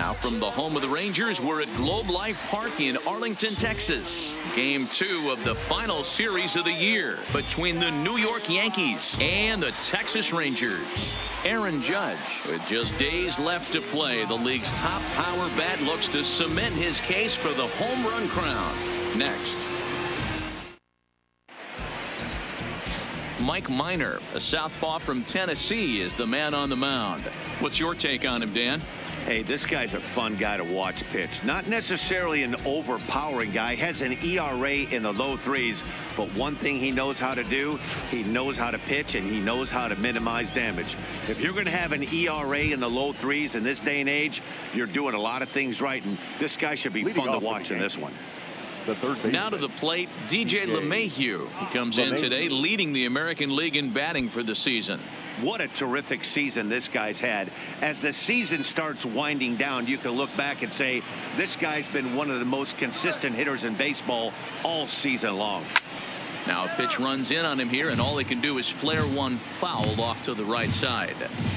Now from the home of the Rangers, we're at Globe Life Park in Arlington, Texas. Game 2 of the final series of the year between the New York Yankees and the Texas Rangers. Aaron Judge, with just days left to play, the league's top power bat looks to cement his case for the home run crown. Next. Mike Minor, a southpaw from Tennessee, is the man on the mound. What's your take on him, Dan? Hey, this guy's a fun guy to watch pitch. Not necessarily an overpowering guy. Has an ERA in the low 3s. But one thing he knows how to do, he knows how to pitch, and he knows how to minimize damage. If you're going to have an ERA in the low 3s in this day and age, you're doing a lot of things right. And this guy should be fun to watch in this one. Now to the plate, DJ LeMahieu. He comes in today leading the American League in batting for the season. What a terrific season this guy's had. As the season starts winding down, you can look back and say this guy's been one of the most consistent hitters in baseball all season long. Now a pitch runs in on him here, and all he can do is flare one foul off to the right side.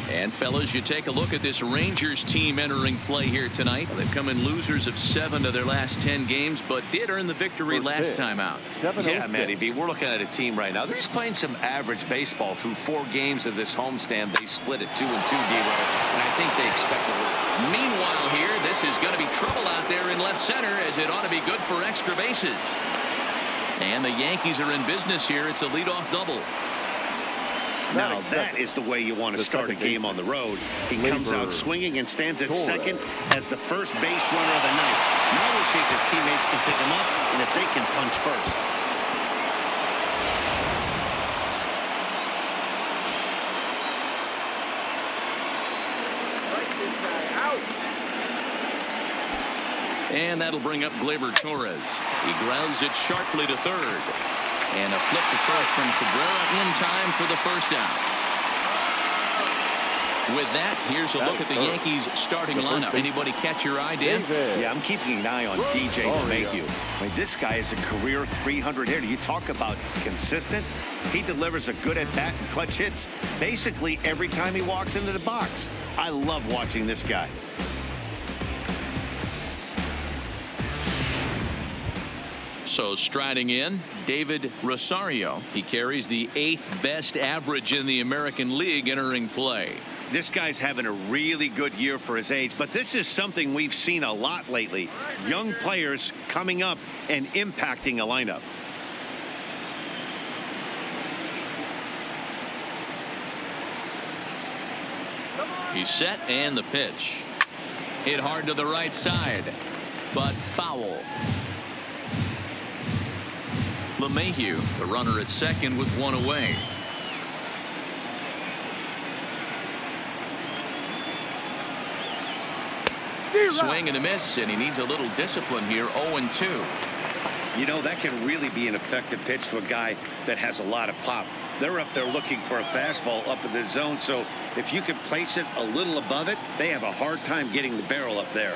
And fellas, you take a look at this Rangers team entering play here tonight. They've come in losers of 7 of their last 10 games, but did earn the victory last time out. Yeah, Matty B, we're looking at a team right now. They're just playing some average baseball through 4 games of this homestand. They split at 2-2, D-Row, and I think they expect a little. Meanwhile here, this is going to be trouble out there in left center, as it ought to be good for extra bases. And the Yankees are in business here. It's a leadoff double. Now that is the way you want to start a game on the road. He comes out swinging and stands at second as the first base runner of the night. Now we'll see if his teammates can pick him up and if they can punch first. And that'll bring up Gleyber Torres. He grounds it sharply to third. And a flip to first from Cabrera in time for the first out. With that, here's a look at the Yankees starting lineup. Anybody catch your eye, Dan? Yeah, I'm keeping an eye on DJ LeMahieu. I mean, this guy is a career 300 hitter. You talk about consistent. He delivers a good at-bat and clutch hits basically every time he walks into the box. I love watching this guy. So striding in, David Rosario. He carries the 8th best average in the American League entering play. This guy's having a really good year for his age, but this is something we've seen a lot lately. Young players coming up and impacting a lineup. He's set, and the pitch. Hit hard to the right side, but foul. LeMahieu, the runner at second with 1 away. Swing and a miss, and he needs a little discipline here. 0-2. You know, that can really be an effective pitch to a guy that has a lot of pop. They're up there looking for a fastball up in the zone, so if you can place it a little above it, they have a hard time getting the barrel up there.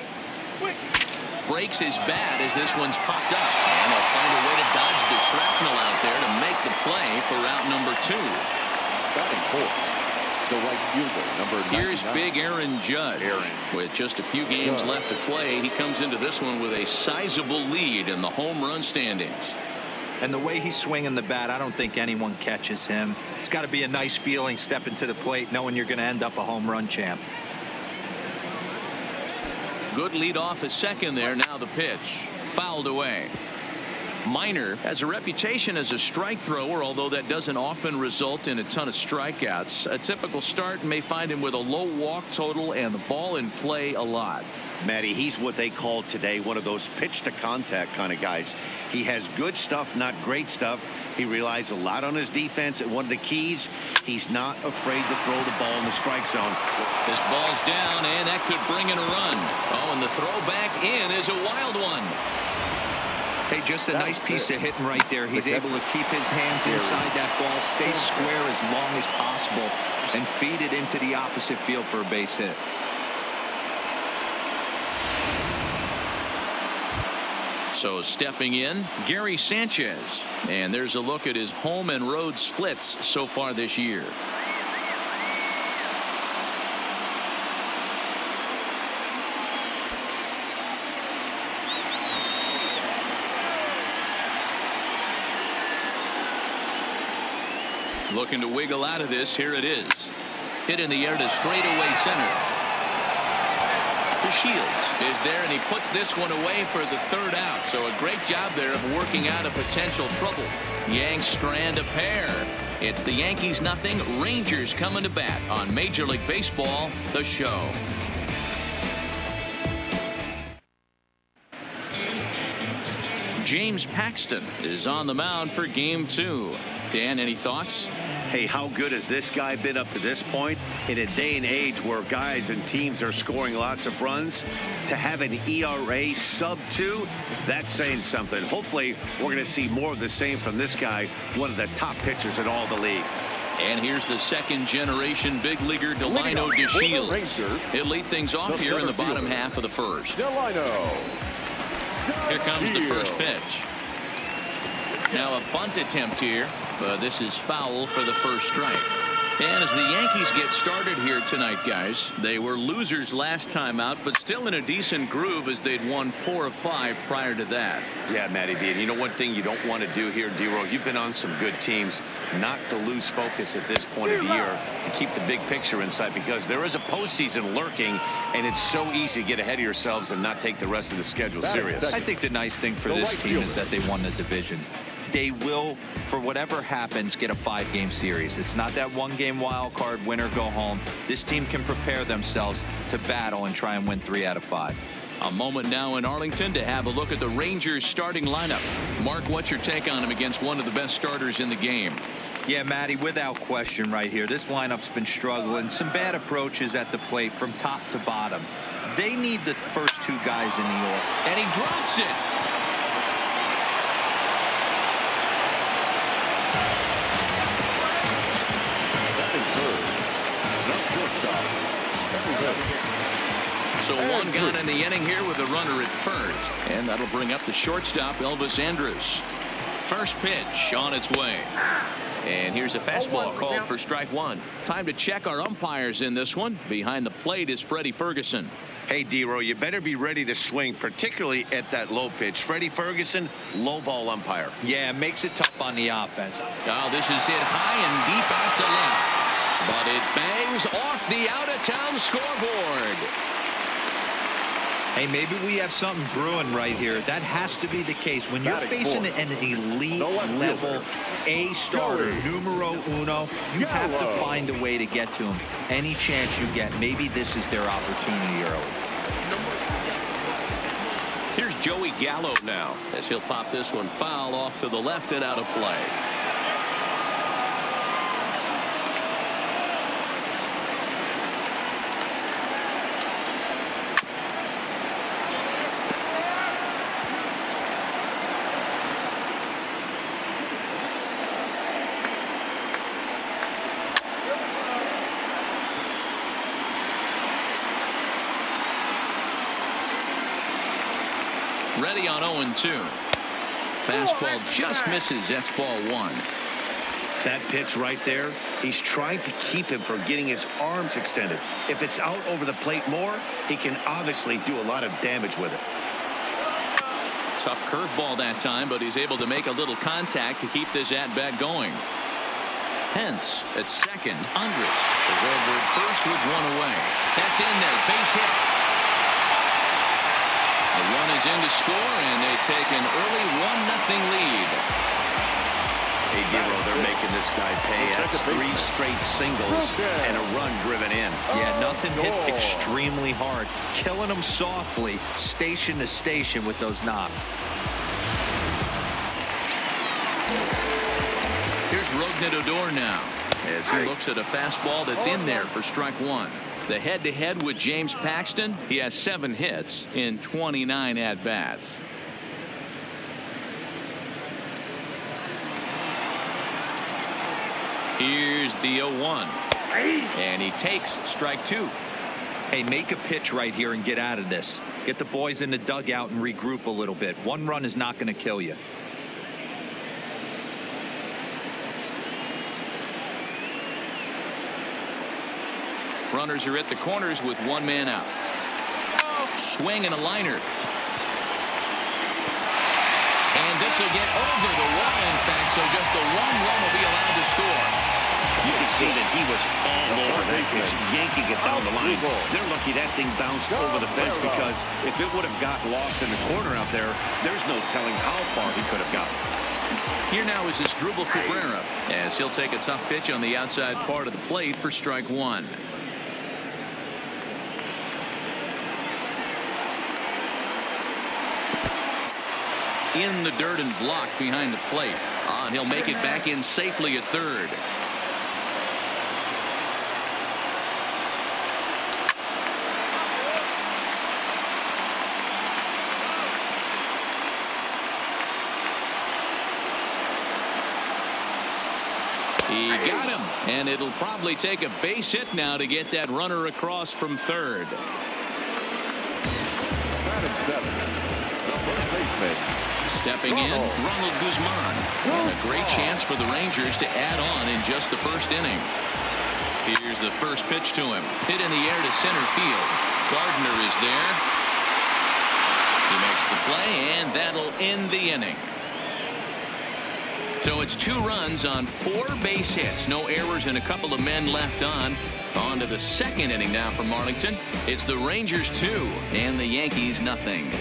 Breaks his bat as this one's popped up, and they'll find a way to dodge the shrapnel out there to make the play for out number 2. Batting fourth, the right fielder, number 99. Here's big Aaron Judge. With just a few games left to play, he comes into this one with a sizable lead in the home run standings. And the way he's swinging the bat, I don't think anyone catches him. It's got to be a nice feeling stepping to the plate knowing you're going to end up a home run champ. Good lead off at second there. Now the pitch. Fouled away. Minor has a reputation as a strike thrower, although that doesn't often result in a ton of strikeouts. A typical start may find him with a low walk total and the ball in play a lot. Matty, he's what they call today one of those pitch to contact kind of guys. He has good stuff, not great stuff. He relies a lot on his defense, and one of the keys, he's not afraid to throw the ball in the strike zone. This ball's down, and that could bring in a run. Oh, and the throw back in is a wild one. Hey, just a nice piece of hitting right there. He's able to keep his hands inside that ball, stay square as long as possible, and feed it into the opposite field for a base hit. So stepping in, Gary Sanchez. And there's a look at his home and road splits so far this year. Looking to wiggle out of this. Here it is. Hit in the air to straightaway center. Shields is there, and he puts this one away for the third out. So a great job there of working out a potential trouble. Yanks strand a pair. It's the Yankees nothing, Rangers coming to bat on Major League Baseball, The Show. James Paxton is on the mound for Game 2. Dan, any thoughts? Hey, how good has this guy been up to this point? In a day and age where guys and teams are scoring lots of runs, to have an ERA sub-2, that's saying something. Hopefully, we're going to see more of the same from this guy, one of the top pitchers in all the league. And here's the second-generation big leaguer, Delino DeShields. He'll lead things off here in the bottom half of the first. Here comes the first pitch. Now a bunt attempt here. This is foul for the first strike. And as the Yankees get started here tonight, guys, they were losers last time out, but still in a decent groove as they'd won 4 of 5 prior to that. Yeah, Matty D. And you know one thing you don't want to do here, D-Row, you've been on some good teams, not to lose focus at this point of the year and keep the big picture in sight, because there is a postseason lurking, and it's so easy to get ahead of yourselves and not take the rest of the schedule serious. I think the nice thing for this team is that they won the division. They will, for whatever happens, get a 5-game series. It's not that 1-game wild card, win or go home. This team can prepare themselves to battle and try and win 3 out of 5. A moment now in Arlington to have a look at the Rangers starting lineup. Mark, what's your take on him against one of the best starters in the game? Yeah, Matty, without question right here. This lineup's been struggling. Some bad approaches at the plate from top to bottom. They need the first 2 guys in the order. And he drops it. So one gone in the inning here with a runner at first. And that'll bring up the shortstop, Elvis Andrus. First pitch on its way. And here's a fastball called for strike 1. Time to check our umpires in this one. Behind the plate is Freddie Ferguson. Hey, D-Row, you better be ready to swing, particularly at that low pitch. Freddie Ferguson, low ball umpire. Yeah, makes it tough on the offense. Oh, this is hit high and deep out to left. But it bangs off the out-of-town scoreboard. Hey, maybe we have something brewing right here. That has to be the case. When you're facing an elite-level A starter, numero uno, you have to find a way to get to him. Any chance you get, maybe this is their opportunity early. Here's Joey Gallo now, as he'll pop this one foul off to the left and out of play. Ready on 0-2. Fastball just misses. That's ball 1. That pitch right there, he's trying to keep him from getting his arms extended. If it's out over the plate more, he can obviously do a lot of damage with it. Tough curveball that time, but he's able to make a little contact to keep this at-bat going. Hence, at second, Andrus is over at first with 1 away. That's in there. Base hit. The run is in to score, and they take an early 1-0 lead. Hey, D-Row, they're making this guy pay. That's 3 straight singles and a run driven in. Yeah, nothing hit extremely hard. Killing them softly, station to station with those knocks. Here's Rougned Odor now, as he looks at a fastball that's in there for strike 1. The head-to-head with James Paxton, he has 7 hits in 29 at-bats. Here's the 0-1. And he takes strike 2. Hey, make a pitch right here and get out of this. Get the boys in the dugout and regroup a little bit. 1 run is not going to kill you. Runners are at the corners with 1 man out. Swing and a liner. And this will get over the wall, in fact, so just the one run will be allowed to score. You can see that he was all over that pitch, yanking it down the line. They're lucky that thing bounced over the fence, because if it would have got lost in the corner out there, there's no telling how far he could have gotten. Here now is Asdrubal Cabrera, as he'll take a tough pitch on the outside part of the plate for strike one. In the dirt and blocked behind the plate. And he'll make it back in safely at third. He got him, and it'll probably take a base hit now to get that runner across from third. Stepping in, Ronald Guzman. And a great chance for the Rangers to add on in just the first inning. Here's the first pitch to him. Hit in the air to center field. Gardner is there. He makes the play, and that'll end the inning. So it's 2 runs on 4 base hits. No errors and a couple of men left on. On to the second inning now from Arlington. It's the Rangers 2 and the Yankees nothing.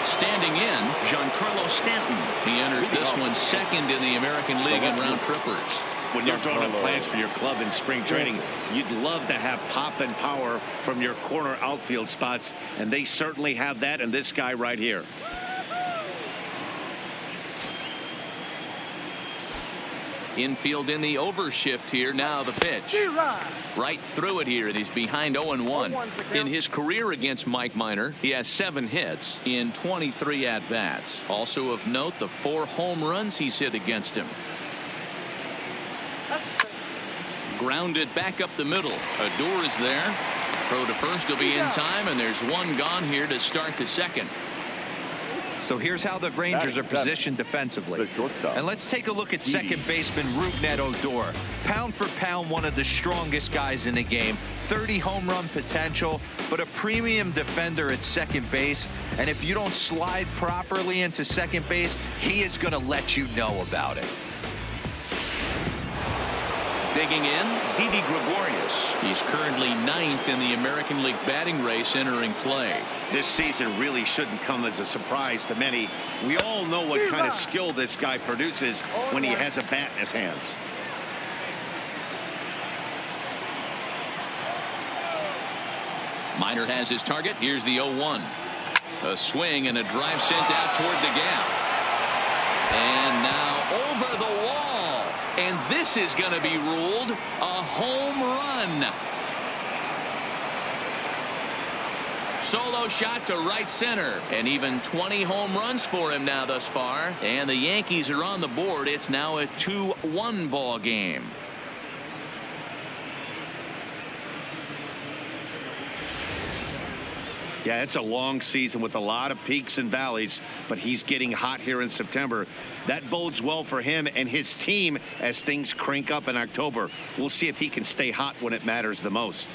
Standing in, Giancarlo Stanton. He enters this one second in the American League in round trippers. When you're drawing plans for your club in spring training, you'd love to have pop and power from your corner outfield spots, and they certainly have that in this guy right here. Infield in the overshift here. Now the pitch. Right through it here, and he's behind 0-1. In his career against Mike Minor, he has 7 hits in 23 at-bats. Also of note, the 4 home runs he's hit against him. Grounded back up the middle. Odor is there. Throw to first will be in time, and there's 1 gone here to start the second. So here's how the Rangers are positioned defensively. And let's take a look at second baseman Rougned Odor. Pound for pound, one of the strongest guys in the game. 30 home run potential, but a premium defender at second base. And if you don't slide properly into second base, he is going to let you know about it. Digging in, Didi Gregorius. He's currently 9th in the American League batting race entering play. This season really shouldn't come as a surprise to many. We all know what kind of skill this guy produces when he has a bat in his hands. Minor has his target. Here's the 0-1. A swing and a drive sent out toward the gap. And now over the wall. And this is going to be ruled a home run. Solo shot to right center, and even 20 home runs for him now thus far. And the Yankees are on the board. It's now a 2-1 ball game. Yeah, it's a long season with a lot of peaks and valleys, but he's getting hot here in September. That bodes well for him and his team as things crank up in October. We'll see if he can stay hot when it matters the most.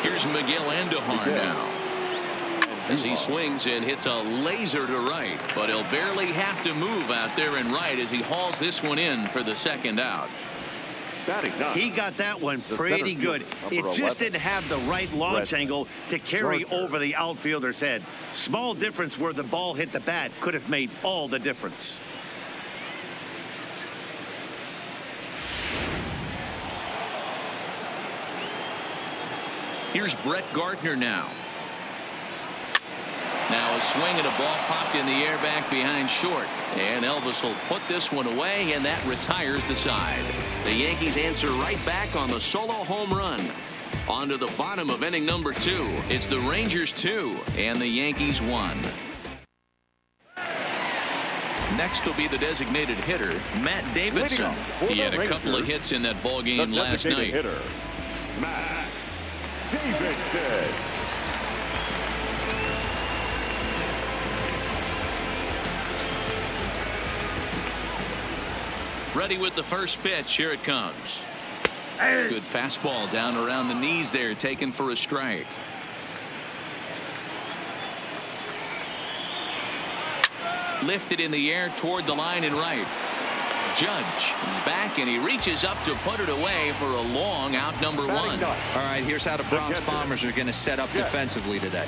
Here's Miguel Andujar now, as he swings and hits a laser to right, but he'll barely have to move out there and right as he hauls this one in for the second out. He got that one pretty good. It just didn't have the right launch angle to carry over the outfielder's head. Small difference where the ball hit the bat could have made all the difference. Here's Brett Gardner now. Now a swing and a ball popped in the air back behind short. And Elvis will put this one away, and that retires the side. The Yankees answer right back on the solo home run. On to the bottom of inning number 2. It's the Rangers 2 and the Yankees 1. Next will be the designated hitter, Matt Davidson. He had a couple of hits in that ball game last night. Matt Davidson. Ready with the first pitch. Here it comes. Good fastball down around the knees there, taken for a strike. Lifted in the air toward the line and right. Judge is back, and he reaches up to put it away for a long out, number one. All right, here's how the Bronx Bombers are going to set up defensively today.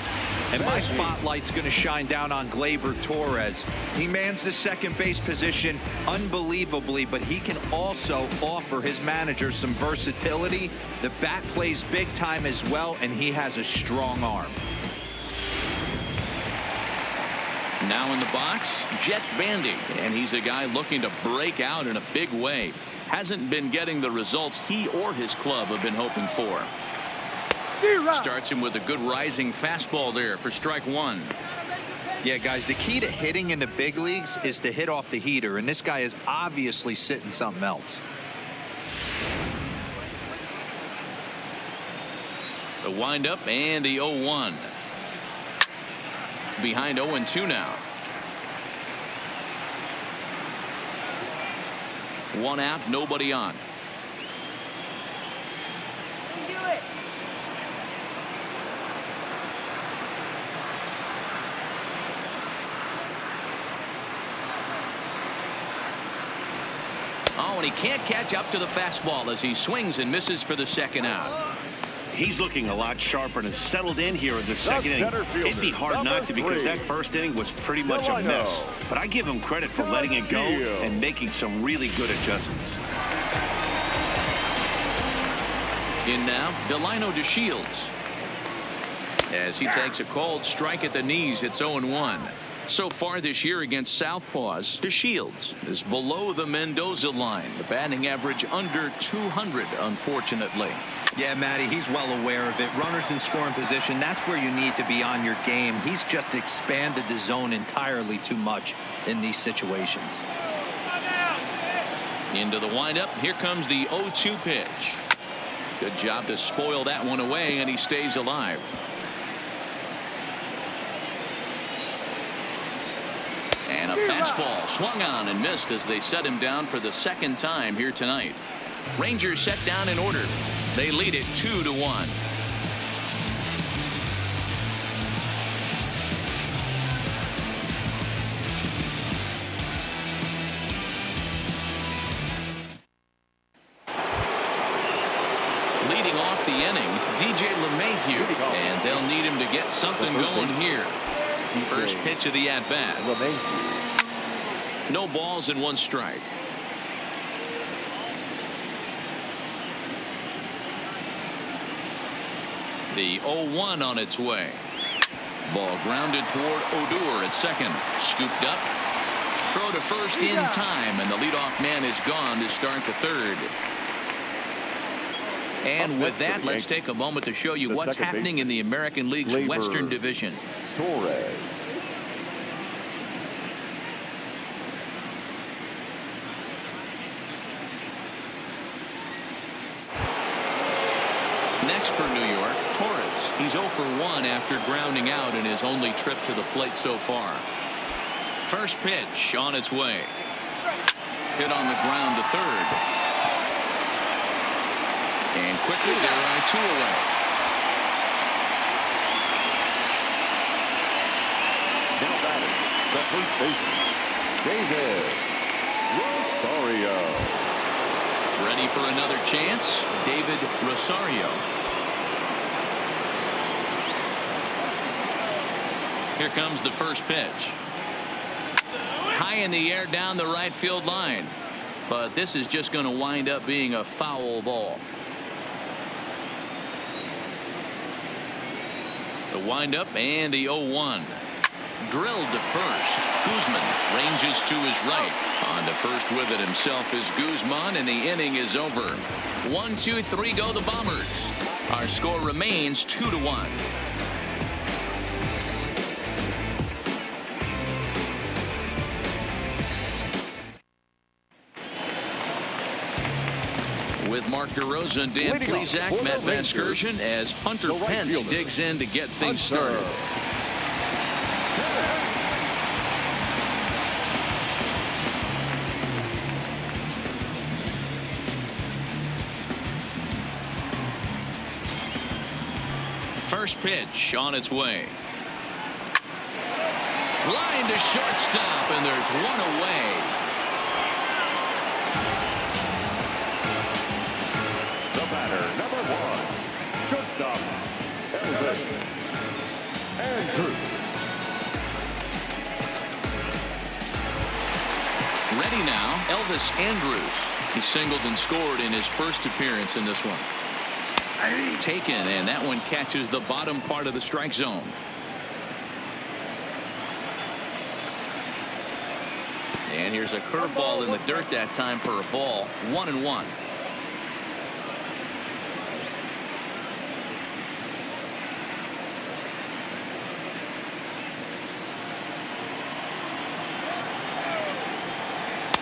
And my spotlight's going to shine down on Gleyber Torres. He mans the second base position unbelievably, but he can also offer his manager some versatility. The bat plays big time as well, and he has a strong arm. Now in the box, Jet Bandy, and he's a guy looking to break out in a big way. Hasn't been getting the results he or his club have been hoping for. Starts him with a good rising fastball there for strike one. Yeah, guys, the key to hitting in the big leagues is to hit off the heater, and this guy is obviously sitting something else. The windup and the 0-1. Behind 0-2 now. One out, nobody on. Do it. Oh, and he can't catch up to the fastball as he swings and misses for the second out. He's looking a lot sharper and has settled in here in the second inning. It'd be hard not to, because that first inning was pretty much a mess. But I give him credit for letting it go and making some really good adjustments. In now, Delino DeShields. As he takes a called strike at the knees, it's 0-1. So far this year against Southpaws, DeShields is below the Mendoza line. The batting average under 200, unfortunately. Yeah, Matty, he's well aware of it. Runners in scoring position, that's where you need to be on your game. He's just expanded the zone entirely too much in these situations. Into the windup. Here comes the 0-2 pitch. Good job to spoil that one away, and he stays alive. And a fastball swung on and missed as they set him down for the second time here tonight. Rangers set down in order. They lead it 2-1. Leading off the inning, DJ LeMahieu, and they'll need him to get something going here. First pitch of the at-bat. No balls and one strike. The 0-1 on its way. Ball grounded toward Odor at second. Scooped up. Throw to first in time, and the leadoff man is gone to start the third. And with that, let's take a moment to show you what's happening in the American League's Western Division. Torres. Next for New York, Torres. He's 0 for 1 after grounding out in his only trip to the plate so far. First pitch on its way. Hit on the ground to third. And quickly there are 2 away. Now batting, the first baseman, David Rosario. Ready for another chance, David Rosario. Here comes the first pitch. High in the air down the right field line. But this is just going to wind up being a foul ball. The windup and the 0-1. Drilled to first. Guzman ranges to his right. On to first with it himself is Guzman, and the inning is over. 1, 2, 3 go the Bombers. Our score remains 2-1. With Mark DeRosa and Dan Plesac, Matt Vasgersian, as Hunter Pence digs in to get things started. first pitch on its way. Line to shortstop, and there's one away. The batter, number 1, shortstop, Elvis Andrews. Ready now, Elvis Andrews. He singled and scored in his first appearance in this one. Taken, and that one catches the bottom part of the strike zone. And here's a curveball in the dirt that time for a ball. 1-1.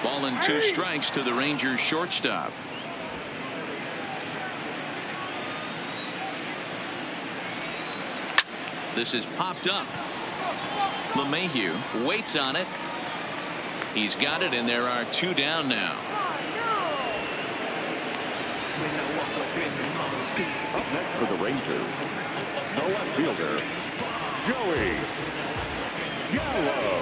Ball and 2 strikes to the Rangers shortstop. This is popped up. LeMahieu waits on it. He's got it, and there are 2 down now. Up next for the Rangers, the left fielder, Joey Gallo.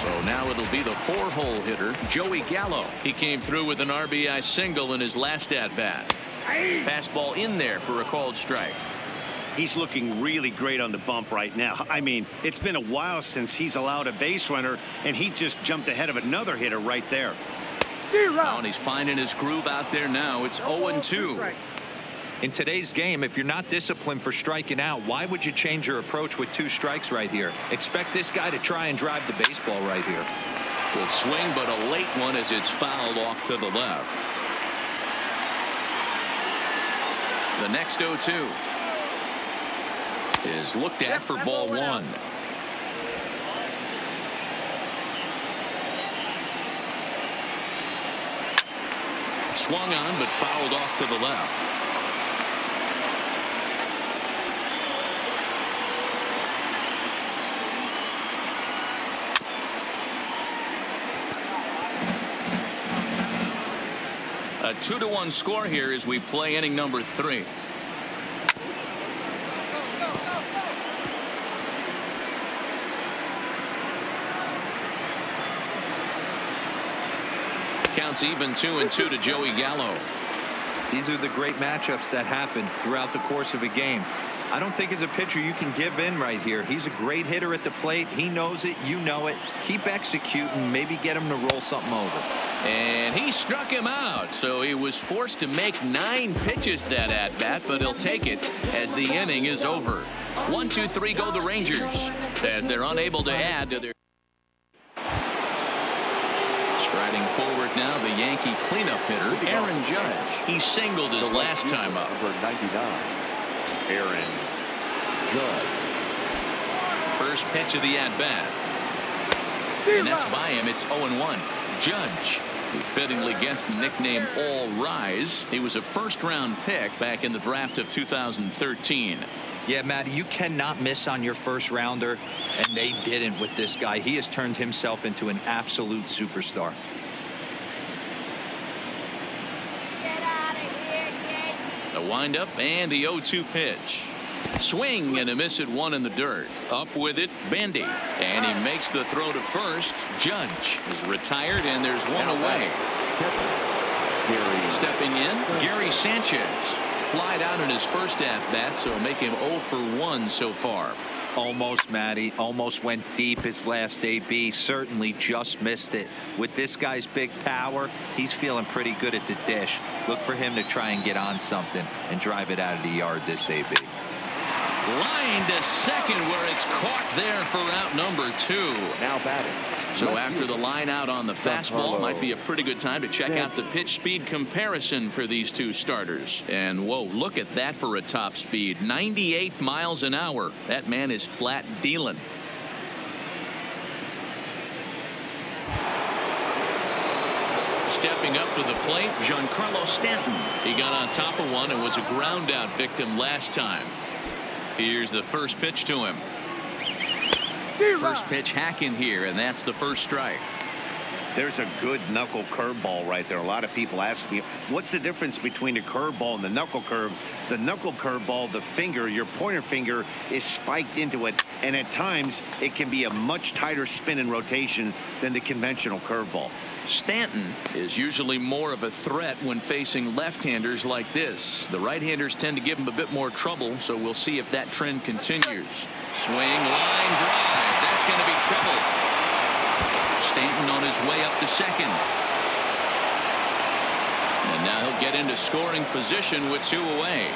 So now it'll be the 4-hole hitter, Joey Gallo. He came through with an RBI single in his last at-bat. Fastball in there for a called strike. He's looking really great on the bump right now. I mean, it's been a while since he's allowed a base runner, and he just jumped ahead of another hitter right there. Oh, and he's finding his groove out there now. It's 0-2. In today's game, if you're not disciplined for striking out, why would you change your approach with 2 strikes right here? Expect this guy to try and drive the baseball right here. Good swing, but a late one as it's fouled off to the left. The next 0-2 is looked at for ball 1. Swung on, but fouled off to the left. A 2-1 score here as we play inning number 3. Counts even 2-2 to Joey Gallo. These are the great matchups that happen throughout the course of a game. I don't think as a pitcher you can give in right here. He's a great hitter at the plate. He knows it. You know it. Keep executing. Maybe get him to roll something over. And he struck him out, so he was forced to make 9 pitches that at-bat, but he'll take it as the inning is over. 1-2-3 go the Rangers as they're unable to add to their. Striding forward now, the Yankee cleanup hitter, Aaron Judge. He singled his last time up. Number 99, Aaron Judge. First pitch of the at-bat. And that's by him. It's 0-1. Judge, who fittingly gets the nickname All Rise. He was a first-round pick back in the draft of 2013. Yeah, Matty, you cannot miss on your first rounder, and they didn't with this guy. He has turned himself into an absolute superstar. Get out of here, Yankee. The windup and the 0-2 pitch. Swing and a miss at 1 in the dirt. Up with it, Bendy. And he makes the throw to first. Judge is retired, and there's 1 away. Stepping in, Gary Sanchez. Flied out in his first at-bat, so make him 0 for 1 so far. Almost, Matty. Almost went deep his last AB. Certainly just missed it. With this guy's big power, he's feeling pretty good at the dish. Look for him to try and get on something and drive it out of the yard this AB. Line to second, where it's caught there for out number 2. Now batting. So after the line out on the fastball, might be a pretty good time to check out the pitch speed comparison for these 2 starters. And whoa, look at that for a top speed. 98 miles an hour. That man is flat dealing. Stepping up to the plate, Giancarlo Stanton. He got on top of one and was a ground out victim last time. Here's the first pitch to him. First pitch hack in here, and that's the first strike. There's a good knuckle curveball right there. A lot of people ask me, what's the difference between a curveball and the knuckle curve? The knuckle curveball, the finger, your pointer finger is spiked into it, and at times it can be a much tighter spin and rotation than the conventional curveball. Stanton is usually more of a threat when facing left-handers like this. The right-handers tend to give him a bit more trouble, so we'll see if that trend continues. Swing, line drive. That's going to be trouble. Stanton on his way up to second. And now he'll get into scoring position with 2 away.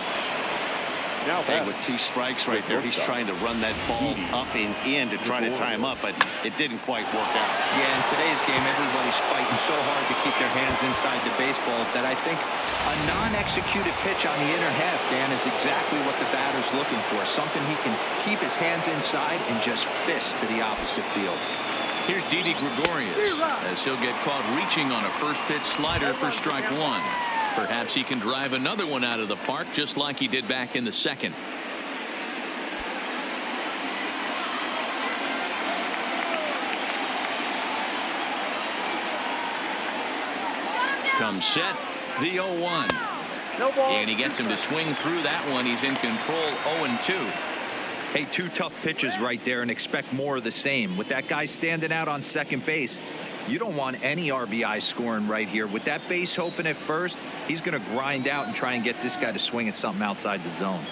Now Hey, with 2 strikes right there, he's trying to run that ball up and in to try to tie him up, but it didn't quite work out. Yeah, in today's game, everybody's fighting so hard to keep their hands inside the baseball that I think a non-executed pitch on the inner half, Dan, is exactly what the batter's looking for. Something he can keep his hands inside and just fist to the opposite field. Here's Didi Gregorius as he'll get caught reaching on a first pitch slider for strike 1. Perhaps he can drive another one out of the park just like he did back in the second. Comes set, the 0-1. And he gets him to swing through that one. He's in control, 0-2. Hey, 2 tough pitches right there, and expect more of the same. With that guy standing out on second base, you don't want any RBI scoring right here. With that base open at first, he's going to grind out and try and get this guy to swing at something outside the zone.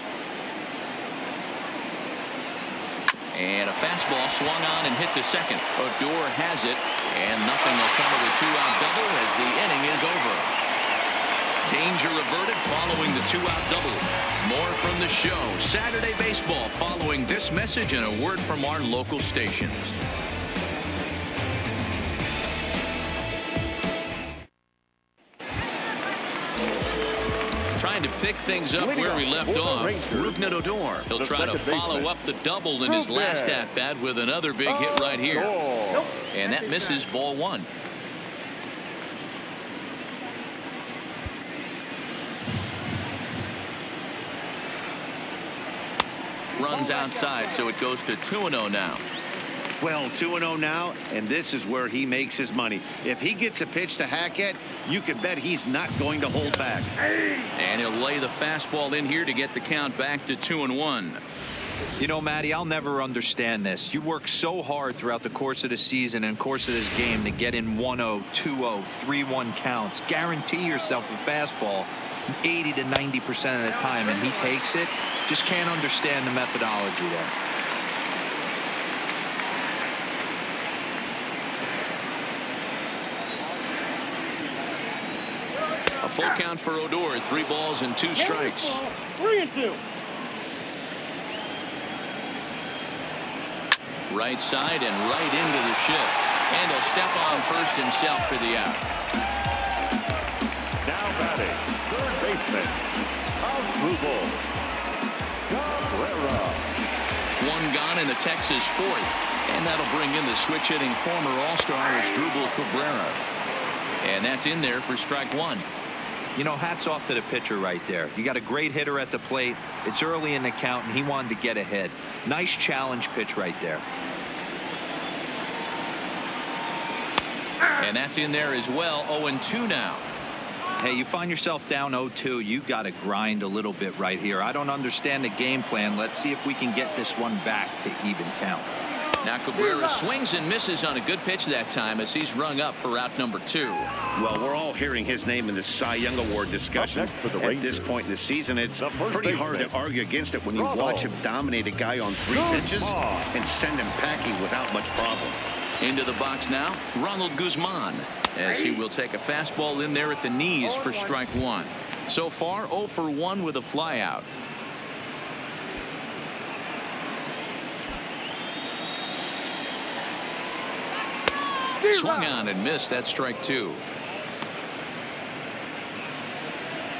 And a fastball swung on and hit to second. Odor has it, and nothing will come of the 2-out double as the inning is over. Danger averted following the 2-out double. More from the show. Saturday Baseball following this message and a word from our local stations. Trying to pick things up where we left off. Rougned Odor. He'll try to follow up the double in his last at-bat with another big hit right here. And that misses, ball 1. Runs outside, so it goes to 2-0 now. Well, 2-0 now, and this is where he makes his money. If he gets a pitch to hack at, you can bet he's not going to hold back. And he'll lay the fastball in here to get the count back to 2-1. You know, Matty, I'll never understand this. You work so hard throughout the course of the season and course of this game to get in 1-0, 2-0, 3-1 counts. Guarantee yourself a fastball 80 to 90% of the time, and he takes it. Just can't understand the methodology there. A full count for Odor. 3 balls and 2 strikes. 3-2. Right side and right into the shift. And he'll step on first himself for the out. Now batting, third baseman, Cabrera. 1 gone in the Texas 4th. And that'll bring in the switch hitting former All-Star Asdrubal Cabrera. And that's in there for strike 1. You know, hats off to the pitcher right there. You got a great hitter at the plate. It's early in the count, and he wanted to get ahead. Nice challenge pitch right there. And that's in there as well. 0-2 now. Hey, you find yourself down 0-2. You got to grind a little bit right here. I don't understand the game plan. Let's see if we can get this one back to even count. Now Cabrera swings and misses on a good pitch that time as he's rung up for out number 2. Well, we're all hearing his name in the Cy Young Award discussion. At this point in the season, it's pretty hard to argue against it when you watch him dominate a guy on 3 pitches and send him packing without much problem. Into the box now, Ronald Guzman, as he will take a fastball in there at the knees for strike 1. So far, 0 for 1 with a flyout. Swung on and missed. That's strike 2.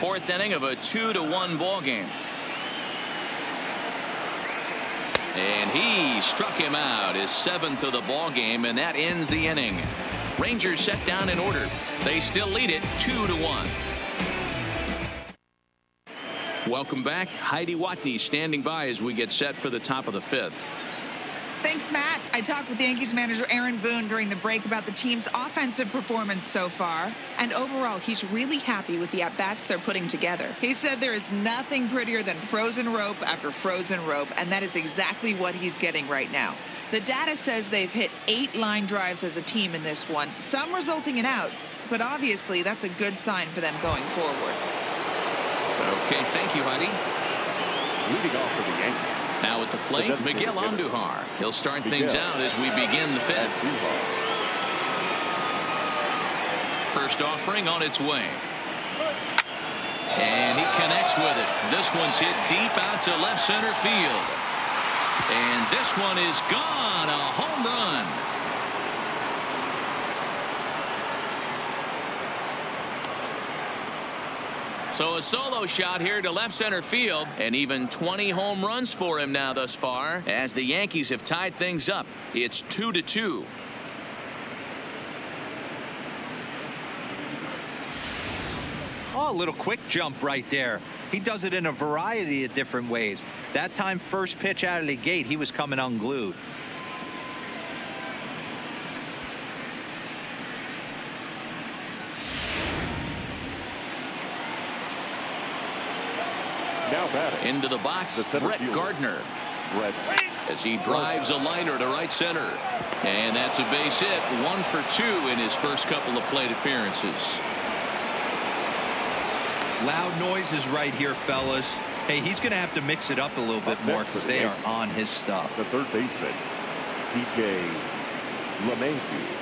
4th inning of a 2-1 ball game. And he struck him out, his 7th of the ball game, and that ends the inning. Rangers set down in order. They still lead it 2-1. Welcome back. Heidi Watney standing by as we get set for the top of the 5th. Thanks, Matt. I talked with the Yankees manager Aaron Boone during the break about the team's offensive performance so far. And overall, he's really happy with the at-bats they're putting together. He said there is nothing prettier than frozen rope after frozen rope, and that is exactly what he's getting right now. The data says they've hit 8 line drives as a team in this one, some resulting in outs, but obviously that's a good sign for them going forward. Okay, thank you, Heidi. Leading off for the Yankees. Now at the plate, Miguel Andujar. He'll start things out as we begin the 5th. First offering on its way. And he connects with it. This one's hit deep out to left center field. And this one is gone. A home run. So a solo shot here to left center field, and even 20 home runs for him now thus far, as the Yankees have tied things up. It's 2-2. Oh, a little quick jump right there. He does it in a variety of different ways. That time, first pitch out of the gate, he was coming unglued. Now batting. Into the box, Brett Gardner. As he drives a liner to right center. And that's a base hit. 1 for 2 in his first couple of plate appearances. Loud noises right here, fellas. Hey, he's going to have to mix it up a little bit more because they are on his stuff. The third baseman, DJ LeMahieu.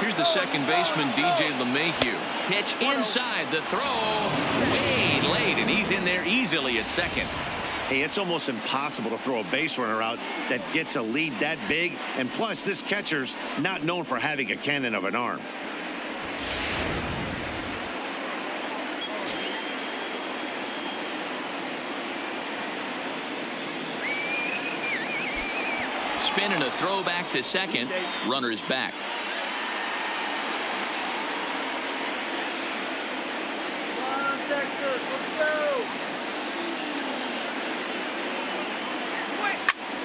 Here's the second baseman, DJ LeMahieu. Pitch inside, the throw way late, and he's in there easily at second. Hey, it's almost impossible to throw a base runner out that gets a lead that big. And plus, this catcher's not known for having a cannon of an arm. Spin and a throw back to second. Runner's back.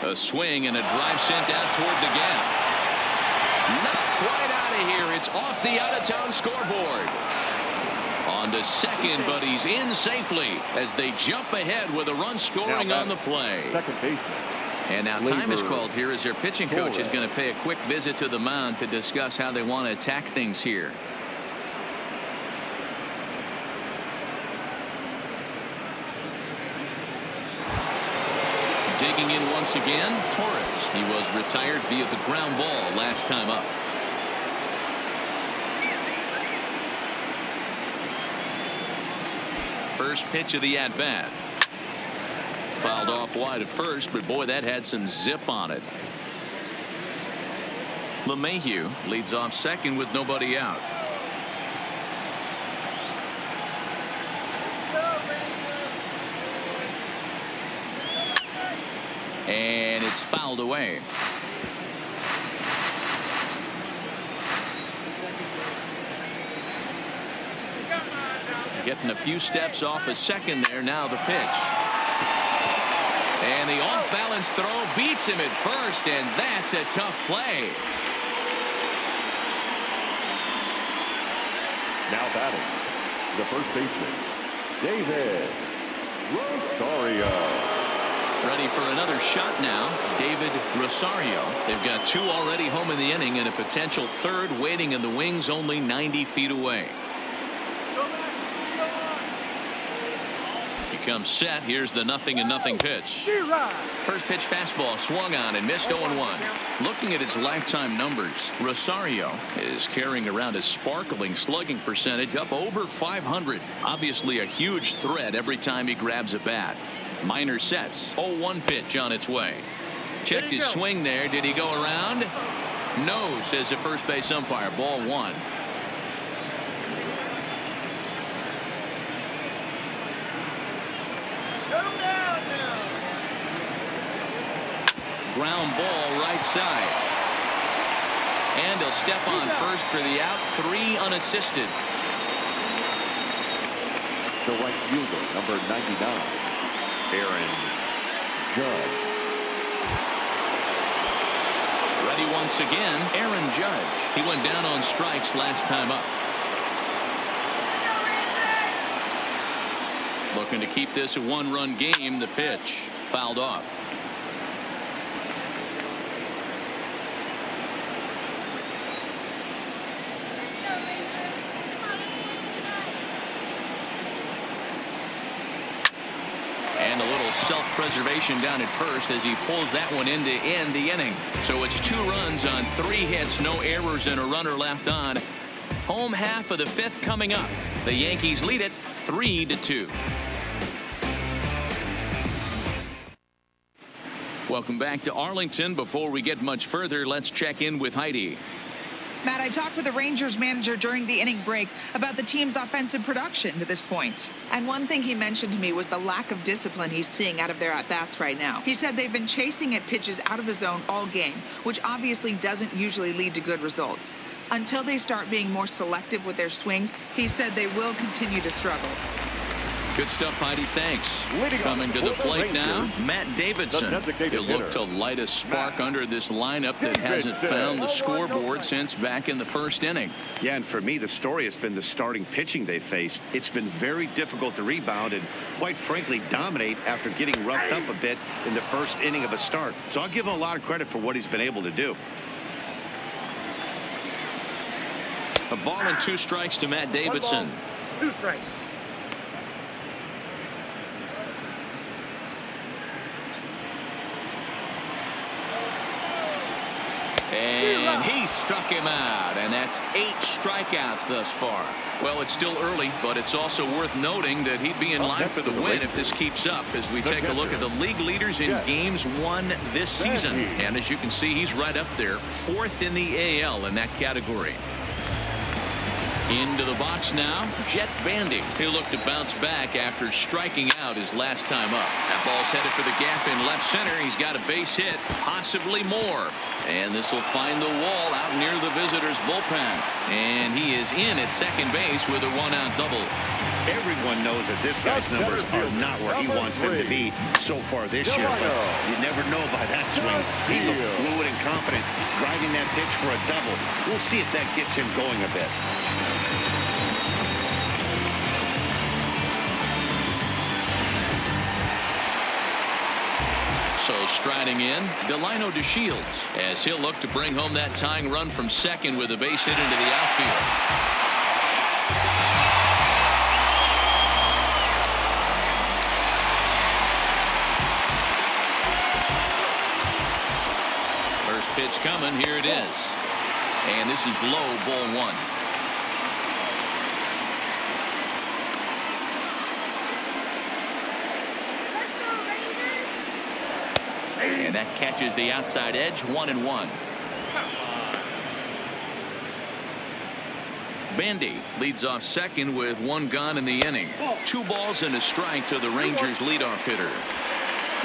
A swing and a drive sent out toward the gap. Not quite out of here. It's off the out-of-town scoreboard. On to second, but he's in safely as they jump ahead with a run scoring on the play. Second baseman. And now time is called here as their pitching coach is going to pay a quick visit to the mound to discuss how they want to attack things here. Digging in once again, Torres. He was retired via the ground ball last time up. First pitch of the at-bat. Fouled off wide at first, but boy, that had some zip on it. LeMahieu leads off second with nobody out. And it's fouled away. Getting a few steps off a second there. Now the pitch. And the off-balance throw beats him at first, and that's a tough play. Now batting, the first baseman, David Rosario. Ready for another shot now, David Rosario. They've got 2 already home in the inning and a potential third waiting in the wings only 90 feet away. He comes set. Here's the 0-0 pitch. First pitch fastball swung on and missed 0-1. Looking at his lifetime numbers, Rosario is carrying around a sparkling slugging percentage up over 500. Obviously a huge threat every time he grabs a bat. Minor sets. 0-1 pitch on its way. Checked his swing there. Did he go around? No, says the first base umpire. Ball 1. Ground ball right side. And he'll step on first for the out. 3 unassisted. The right fielder, number 99, Aaron Judge. Ready once again, Aaron Judge. He went down on strikes last time up. Looking to keep this a 1-run game. The pitch fouled off. And a little self-preservation down at first as he pulls that one in to end the inning. So it's 2 runs on 3 hits, no errors, and a runner left on. Home half of the 5th coming up. The Yankees lead it 3-2. Welcome back to Arlington. Before we get much further, let's check in with Heidi. Matt, I talked with the Rangers manager during the inning break about the team's offensive production to this point. And one thing he mentioned to me was the lack of discipline he's seeing out of their at-bats right now. He said they've been chasing at pitches out of the zone all game, which obviously doesn't usually lead to good results. Until they start being more selective with their swings, he said they will continue to struggle. Good stuff, Heidi. Thanks. Coming to the plate now, Matt Davidson. He'll look to light a spark under this lineup that hasn't found the scoreboard since back in the 1st inning. Yeah, and for me, the story has been the starting pitching they faced. It's been very difficult to rebound and, quite frankly, dominate after getting roughed up a bit in the 1st inning of a start. So I'll give him a lot of credit for what he's been able to do. A ball and 2 strikes to Matt Davidson. 2 strikes. And he struck him out, and that's 8 strikeouts thus far. Well, it's still early, but it's also worth noting that he'd be in line for the win if this keeps up as we take a look at the league leaders in games won this season. And as you can see, he's right up there, 4th in the AL in that category. Into the box now, Jet Bandy. He'll look to bounce back after striking out his last time up. That ball's headed for the gap in left center. He's got a base hit, possibly more. And this will find the wall out near the visitors' bullpen. And he is in at second base with a 1-out double. Everyone knows that this guy's numbers are not where he wants them to be so far this year. But you never know by that swing. He looked fluid and confident, driving that pitch for a double. We'll see if that gets him going a bit. So striding in, Delino DeShields, as he'll look to bring home that tying run from second with a base hit into the outfield. First pitch coming, here it is. And this is low, ball 1. And that catches the outside edge, 1-1. Bandy leads off second with 1 gone in the inning. 2 balls and a strike to the Rangers' leadoff hitter.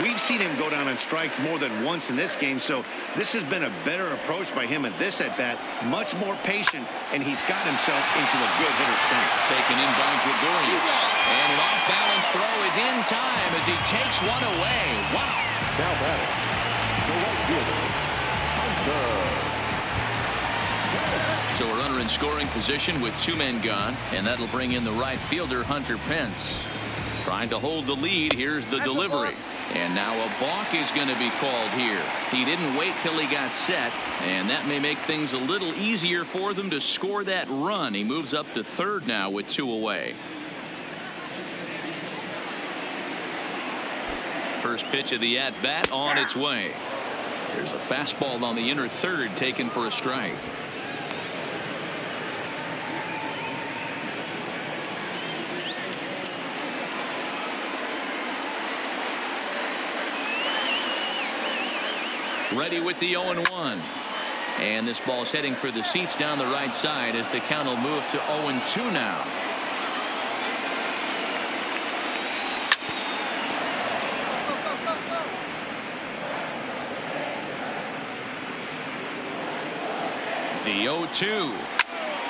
We've seen him go down on strikes more than once in this game, so this has been a better approach by him at this at-bat. Much more patient, and he's got himself into a good hitter's count. Taken in by Gregorius. And an off-balance throw is in time as he takes one away. Wow. Now batting, the right fielder, Hunter. So a runner in scoring position with 2 men gone, and that'll bring in the right fielder, Hunter Pence. Trying to hold the lead. Here's the delivery. And now a balk is going to be called here. He didn't wait till he got set, and that may make things a little easier for them to score that run. He moves up to third now with 2 away. First pitch of the at-bat on its way. There's a fastball on the inner third taken for a strike. Ready with the 0-1. And this ball's heading for the seats down the right side as the count will move to 0-2 now. The 0-2.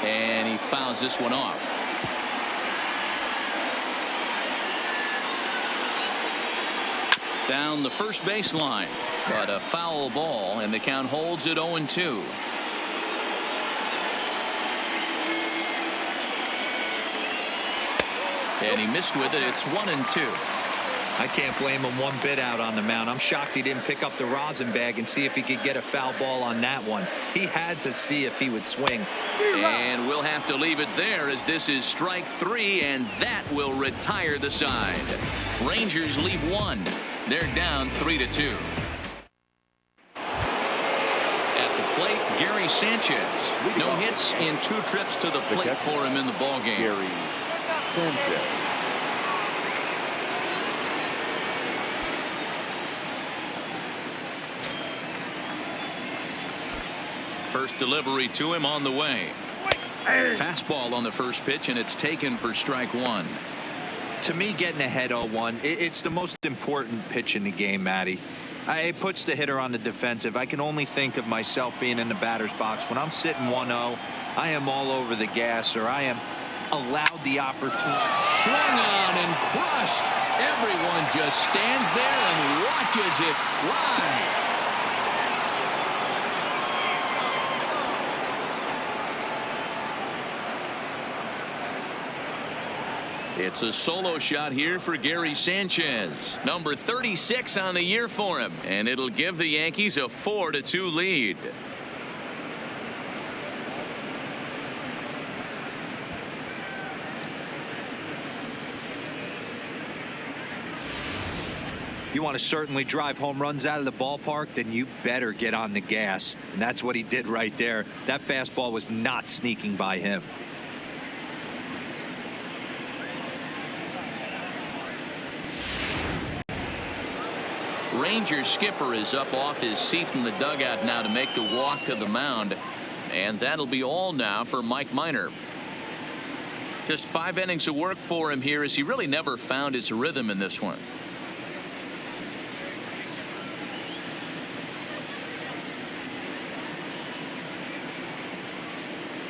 And he fouls this one off. Down the first baseline, but a foul ball, and the count holds at 0-2. And he missed with it. It's 1-2. I can't blame him one bit out on the mound. I'm shocked he didn't pick up the rosin bag and see if he could get a foul ball on that one. He had to see if he would swing. And we'll have to leave it there, as this is strike 3, and that will retire the side. Rangers leave 1. They're down 3-2. At the plate, Gary Sanchez. No hits in 2 trips to the plate for him in the ballgame. Gary Sanchez. First delivery to him on the way. Fastball on the first pitch, and it's taken for strike 1. To me, getting ahead 0-1, it's the most important pitch in the game, Matty. It puts the hitter on the defensive. I can only think of myself being in the batter's box. When I'm sitting 1-0, I am all over the gas, or I am allowed the opportunity. Swung on and crushed. Everyone just stands there and watches it fly. It's a solo shot here for Gary Sanchez, number 36 on the year for him, and it'll give the Yankees a 4-2 lead. You want to certainly drive home runs out of the ballpark, then you better get on the gas. And that's what he did right there. That fastball was not sneaking by him. Ranger skipper is up off his seat in the dugout now to make the walk to the mound, and that'll be all now for Mike Minor. Just 5 innings of work for him here, as he really never found his rhythm in this one.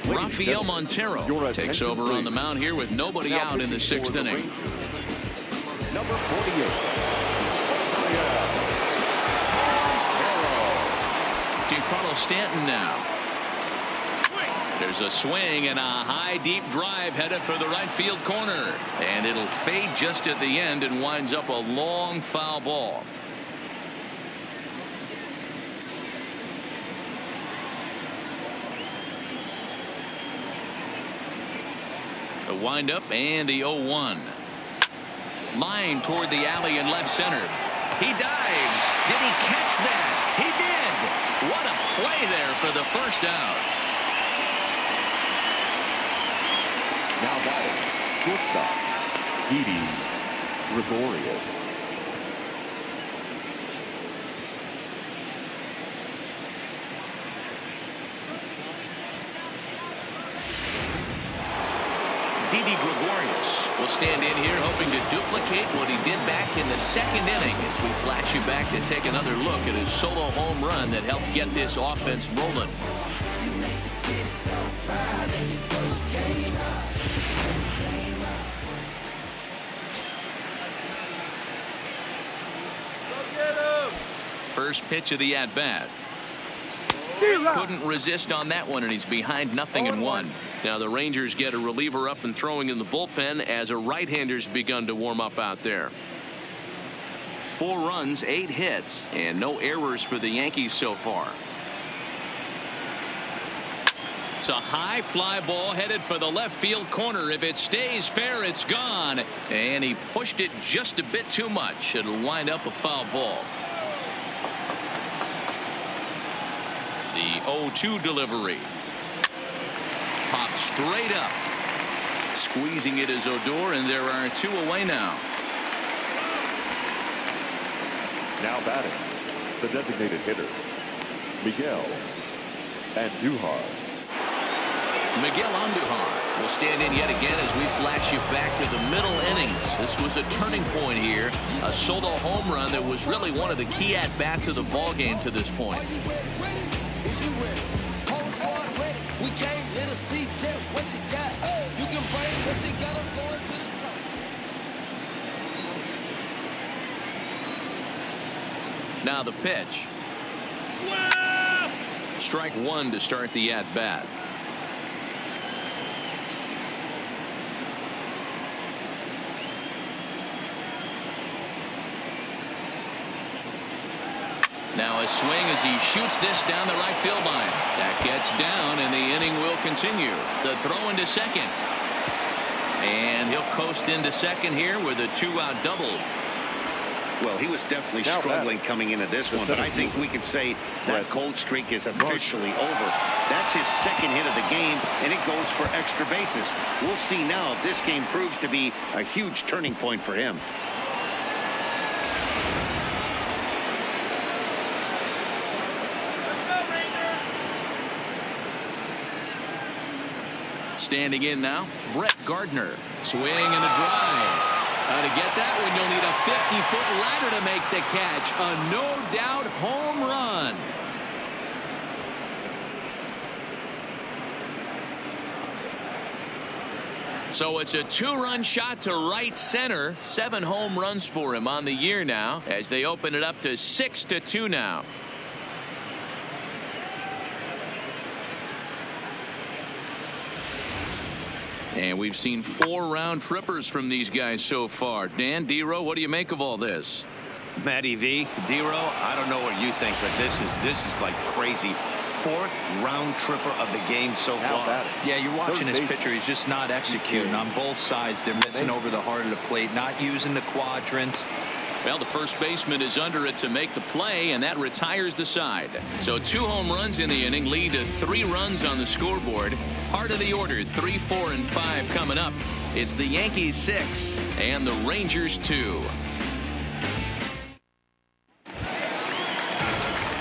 Rafael Montero takes over on the mound here with nobody out in the 6th inning. Number 48. Giancarlo Stanton now. There's a swing and a high deep drive headed for the right field corner, and it'll fade just at the end and winds up a long foul ball. The windup and the 0-1. Line toward the alley in left center. He dives. Did he catch that? He did. What a play there for the first out. Now batting, shortstop, Didi Gregorius. Didi Gregorius will stand in here hoping to duplicate what he did back in the 2nd inning, as we flash you back to take another look at his solo home run that helped get this offense rolling. First pitch of the at-bat. Couldn't resist on that one, and he's behind 0-1. Now the Rangers get a reliever up and throwing in the bullpen as a right-hander's begun to warm up out there. 4 runs, 8 hits, and no errors for the Yankees so far. It's a high fly ball headed for the left field corner. If it stays fair, it's gone. And he pushed it just a bit too much. It'll wind up a foul ball. The 0-2 delivery. Popped straight up. Squeezing it is Odor, and there are 2 away now. Now batting, the designated hitter, Miguel Andujar. Miguel Andujar will stand in yet again as we flash you back to the middle innings. This was a turning point here. A solo home run that was really one of the key at-bats of the ballgame to this point. the seat, Jet, what you got? You can bring what you got, I'm going to the top. Now the pitch. Strike one to start the at-bat. Now a swing as he shoots this down the right field line. That gets down, and the inning will continue. The throw into second. And he'll coast into second here with a 2-out double. Well, he was definitely struggling coming into this one, but I think we could say that cold streak is officially over. That's his second hit of the game, and it goes for extra bases. We'll see now if this game proves to be a huge turning point for him. Standing in now, Brett Gardner. Swing and a drive. To get that one, you'll need a 50-foot ladder to make the catch. A no-doubt home run. So it's a 2-run shot to right center. 7 home runs for him on the year now as they open it up to 6-2 now. And we've seen 4 round trippers from these guys so far. Dan, D-Row, what do you make of all this? Matty V, D-Row, I don't know what you think, but this is like crazy. 4th round tripper of the game so far. Yeah, you're watching this pitcher. He's just not executing on both sides. They're missing over the heart of the plate, not using the quadrants. Well, the first baseman is under it to make the play, and that retires the side. So 2 home runs in the inning lead to 3 runs on the scoreboard. Part of the order, 3, 4, and 5 coming up. It's the Yankees 6 and the Rangers 2.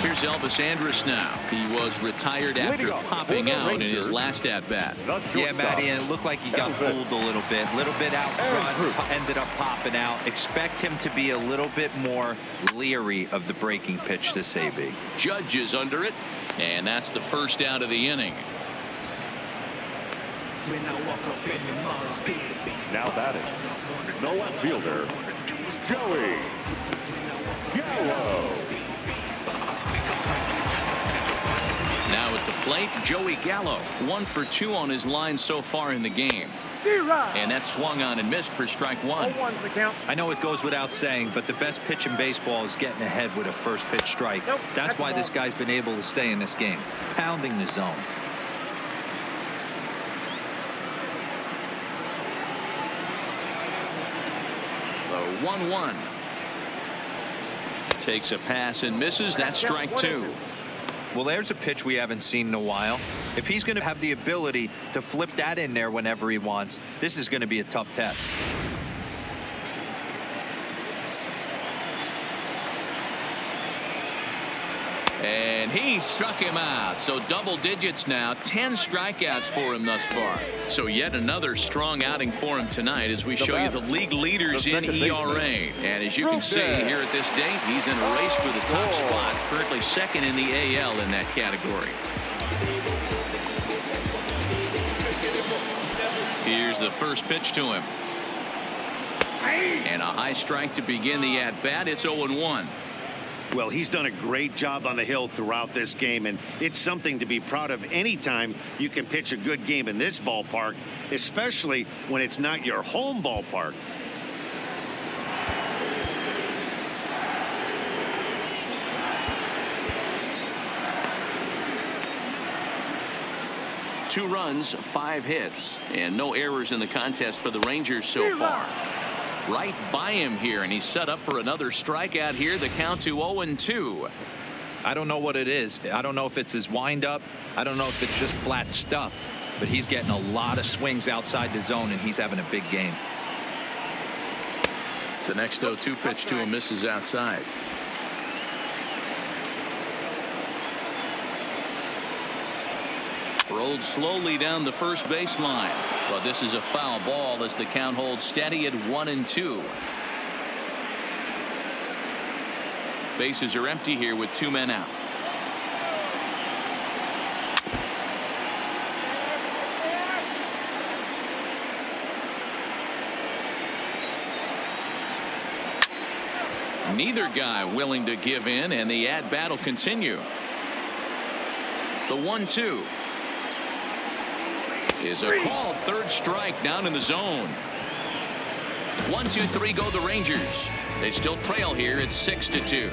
Here's Elvis Andrus now. He was retired after popping out in his last at-bat. Yeah, Matty, and it looked like he got fooled a little bit out front, ended up popping out. Expect him to be a little bit more leery of the breaking pitch this AB. Judge is under it, and that's the first out of the inning. When I walk up in the mall's big. Now batting, no left fielder, Joey Gallo. Now at the plate, Joey Gallo. 1 for 2 on his line so far in the game. And that swung on and missed for strike 1. I know it goes without saying, but the best pitch in baseball is getting ahead with a first pitch strike. That's why this guy's been able to stay in this game, pounding the zone. The 1-1. Takes a pass and misses. That's strike 2. Well, there's a pitch we haven't seen in a while. If he's going to have the ability to flip that in there whenever he wants, this is going to be a tough test. And he struck him out. So double digits now. 10 strikeouts for him thus far. So yet another strong outing for him tonight as we show you the league leaders in ERA. And as you can see here at this date, he's in a race for the top spot. Currently second in the AL in that category. Here's the first pitch to him. And a high strike to begin the at-bat. It's 0-1. Well, he's done a great job on the hill throughout this game, and it's something to be proud of anytime you can pitch a good game in this ballpark, especially when it's not your home ballpark. Two runs, 5 hits, and no errors in the contest for the Rangers so far. Right by him here, and he's set up for another strikeout here. The count to 0-2. I don't know what it is. I don't know if it's his windup. I don't know if it's just flat stuff, but he's getting a lot of swings outside the zone, and he's having a big game. The next 0-2 pitch to him misses outside. Rolled slowly down the first baseline. But this is a foul ball as the count holds steady at 1-2. Bases are empty here with 2 men out. Neither guy willing to give in, and the at-bat will continue. The 1-2 is a called third strike down in the zone. 1-2-3 go the Rangers. They still trail here at 6-2.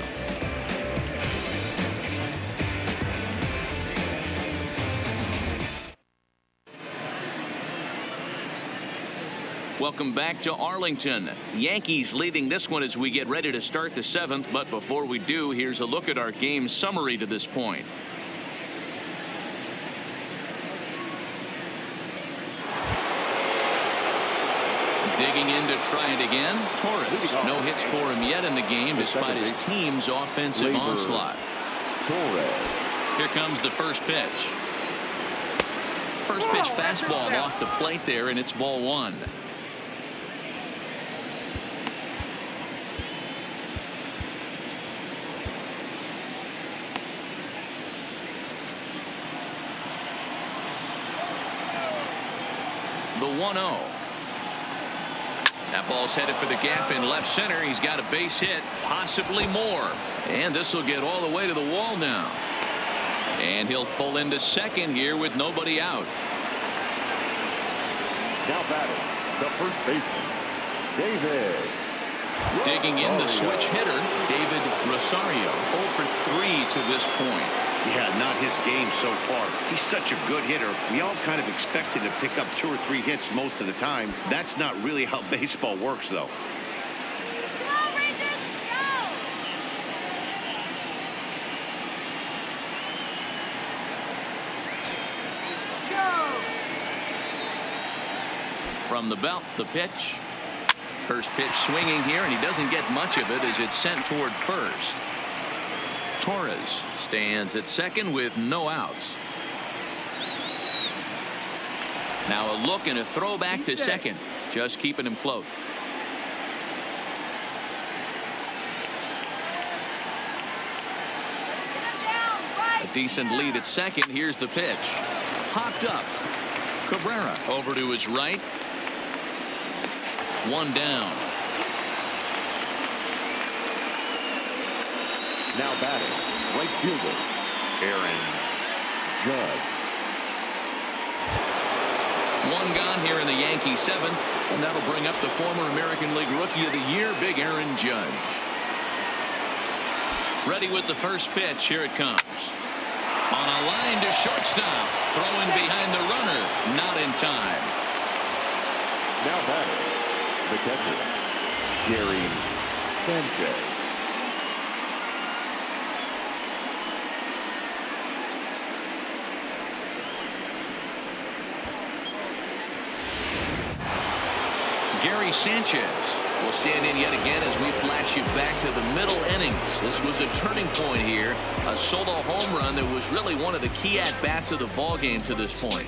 Welcome back to Arlington. Yankees leading this one as we get ready to start the 7th. But before we do, here's a look at our game summary to this point. Digging in to try it again. Torres. No hits for him yet in the game despite his team's offensive onslaught. Here comes the first pitch. First pitch fastball off the plate there, and it's ball 1. The 1-0. That ball's headed for the gap in left center. He's got a base hit, possibly more. And this will get all the way to the wall now. And he'll pull into second here with nobody out. Now batting, the first baseman, David. Digging in the switch hitter, David Rosario. 0 for 3 to this point. Yeah, not his game so far. He's such a good hitter. We all kind of expected to pick up 2 or 3 hits most of the time. That's not really how baseball works, though. Come on, Rangers, go! From the belt, the pitch. First pitch swinging here, and he doesn't get much of it as it's sent toward first. Torres stands at second with no outs. Now a look and a throw back to second, just keeping him close. A decent lead at second. Here's the pitch. Popped up. Cabrera over to his right. 1 down. Now batting, right fielder, Aaron Judge. 1 gone here in the Yankee 7th, and that'll bring up the former American League Rookie of the Year, Big Aaron Judge. Ready with the first pitch. Here it comes. On a line to shortstop. Throwing behind the runner. Not in time. Now batting, the catcher, Gary Sanchez. Gary Sanchez will stand in yet again as we flash you back to the middle innings. This was a turning point here. A solo home run that was really one of the key at-bats of the ball game to this point.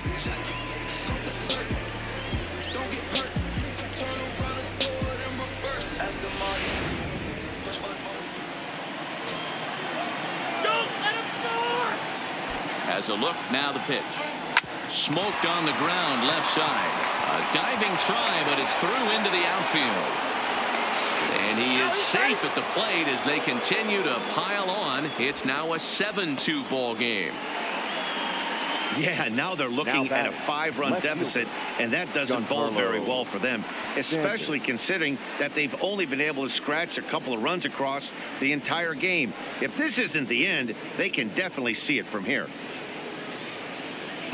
Has a look, now the pitch. Smoked on the ground left side. A diving try, but it's through into the outfield. And he is safe at the plate as they continue to pile on. It's now a 7-2 ball game. Yeah, now they're looking at a 5-run deficit, and that doesn't bode very well for them, especially considering that they've only been able to scratch a couple of runs across the entire game. If this isn't the end, they can definitely see it from here.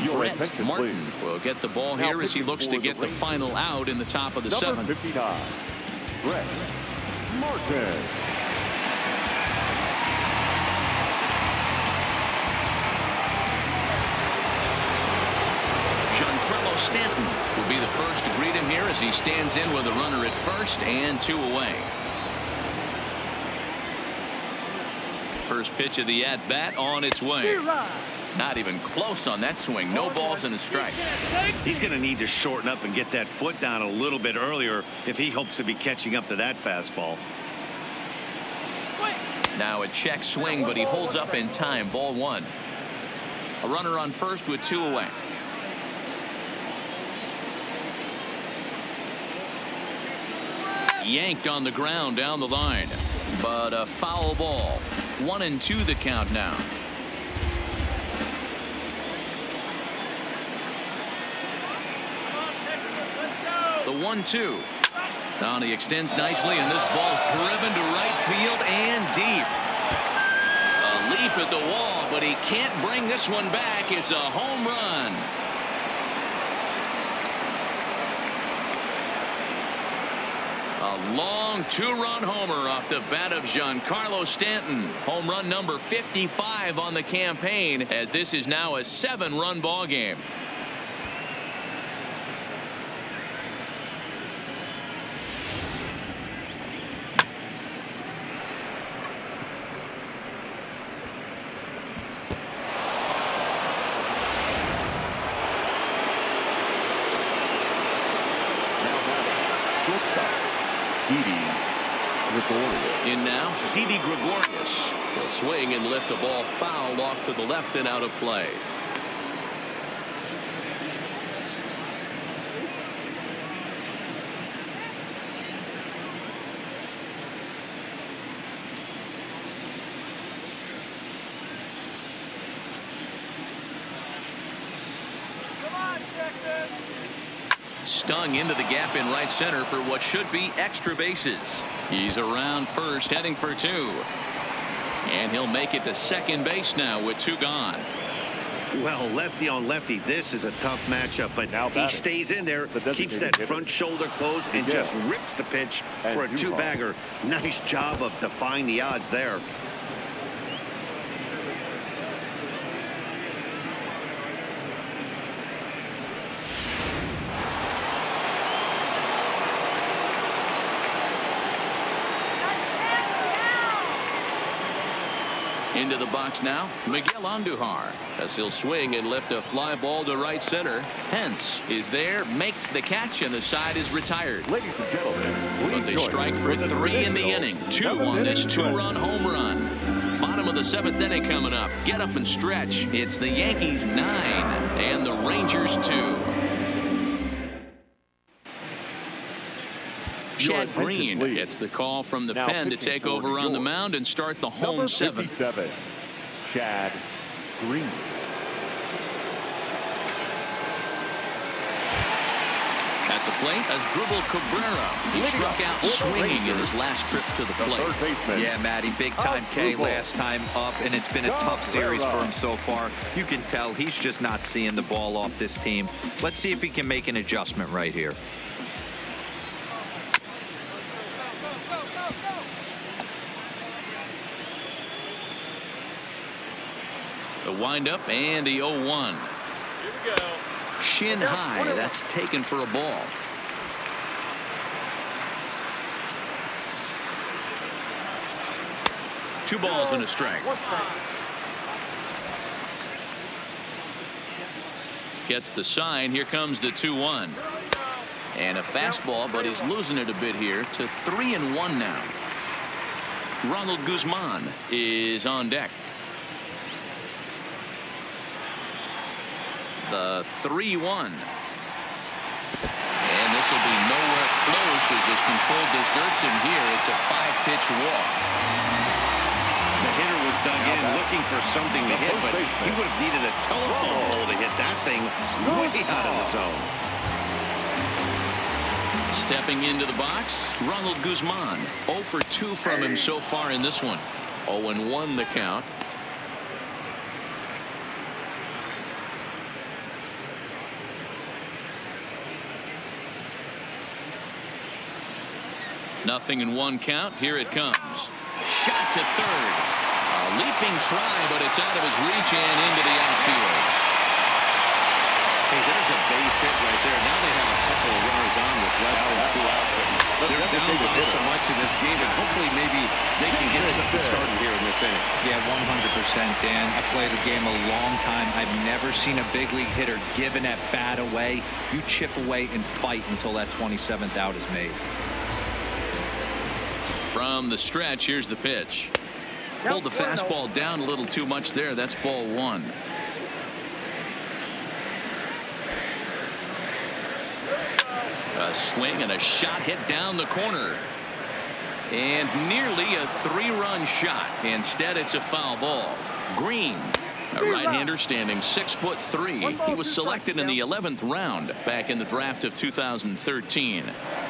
Your Brett Martin will get the ball here as he looks to get the final out in the top of the 7th. Number 59, Brett Martin. Giancarlo Stanton will be the first to greet him here as he stands in with a runner at first and 2 away. First pitch of the at-bat on its way. Not even close on that swing. No balls and a strike. He's going to need to shorten up and get that foot down a little bit earlier if he hopes to be catching up to that fastball. Now a check swing, but he holds up in time. Ball 1. A runner on first with 2 away. Yanked on the ground down the line. but a foul ball. 1-2 the count now. The 1-2. Now he extends nicely, and this ball's driven to right field and deep. A leap at the wall, but he can't bring this one back. It's a home run. A long two-run homer off the bat of Giancarlo Stanton. Home run number 55 on the campaign, as this is now a 7-run ball game. In now, Didi Gregorius will swing and lift the ball foul off to the left and out of play. Stung into the gap in right center for what should be extra bases. He's around first, heading for 2. And he'll make it to second base now with 2 gone. Well, lefty on lefty, this is a tough matchup, but he stays in there, keeps that front shoulder closed, and just rips the pitch for a 2-bagger. Nice job of defying the odds there. Into the box now, Miguel Andujar, as he'll swing and lift a fly ball to right center. Hence is there, makes the catch, and the side is retired. Ladies and gentlemen, but they strike for 3 in the inning. 2 on this 2-run home run. Bottom of the 7th inning coming up. Get up and stretch. It's the Yankees 9 and the Rangers 2. Chad Green gets the call from the pen to take over on the mound and start the home 7th. Chad Green. At the plate, Asdrubal Cabrera. He struck out swinging in his last trip to the plate. Yeah, Matty, big time K last time up, and it's been a tough series for him so far. You can tell he's just not seeing the ball off this team. Let's see if he can make an adjustment right here. The windup and the 0-1. Here we go. Shin high. That's taken for a ball. Two balls and a strike. Gets the sign. Here comes the 2-1. And a fastball, but he's losing it a bit here to 3-1 now. Ronald Guzman is on deck. The 3-1. And this will be nowhere close as this control deserts him here. It's a 5-pitch walk. The hitter was dug in looking for something to hit, but he would have needed a telephone pole to hit that thing way out of the zone. Stepping into the box, Ronald Guzman. 0 for 2 from him so far in this one. 0-1 the count. Nothing in 1 count. Here it comes. Shot to third. A leaping try, but it's out of his reach and into the outfield. Hey, there's a base hit right there. Now they have a couple of runners on with less than 2 outs. They're down by so much in this game, and hopefully maybe they can get something started here in this inning. Yeah, 100%, Dan. I played the game a long time. I've never seen a big league hitter give an at-bat away. You chip away and fight until that 27th out is made. From the stretch, here's the pitch. Pulled the fastball down a little too much there. That's ball 1. A swing and a shot hit down the corner. And nearly a 3-run shot. Instead, it's a foul ball. Green, a right-hander standing 6'3". He was selected in the 11th round back in the draft of 2013.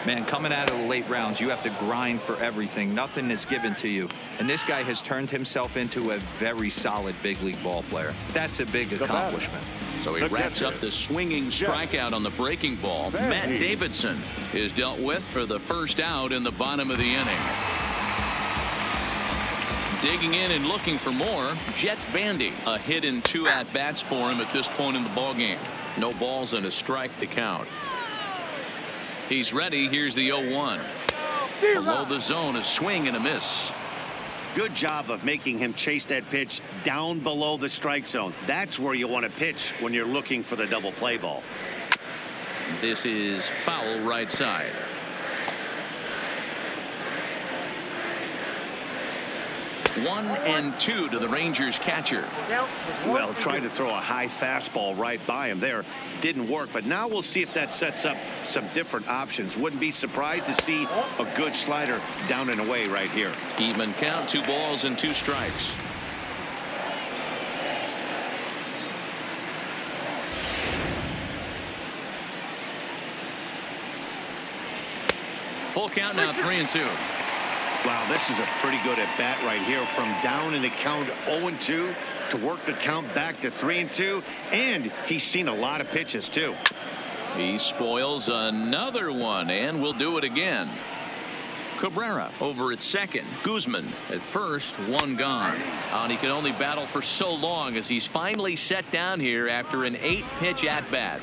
Man, coming out of the late rounds, you have to grind for everything. Nothing is given to you. And this guy has turned himself into a very solid big league ball player. That's a big accomplishment. So he wraps up the swinging strikeout on the breaking ball. Matt Davidson is dealt with for the first out in the bottom of the inning. Digging in and looking for more, Jet Bandy. A hit in 2 at-bats for him at this point in the ballgame. No balls and a strike to count. He's ready. Here's the 0-1. Below the zone, a swing and a miss. Good job of making him chase that pitch down below the strike zone. That's where you want to pitch when you're looking for the double play ball. This is foul right side. 1-2 to the Rangers catcher. Well, tried to throw a high fastball right by him there. Didn't work, but now we'll see if that sets up some different options. Wouldn't be surprised to see a good slider down and away right here. Even count, 2 balls and 2 strikes. Full count now, 3-2. Wow, this is a pretty good at bat right here from down in the count 0-2 to work the count back to 3-2, and he's seen a lot of pitches too. He spoils another one and will do it again. Cabrera over at second. Guzman at first, 1 gone. And he can only battle for so long as he's finally set down here after an 8-pitch at bat.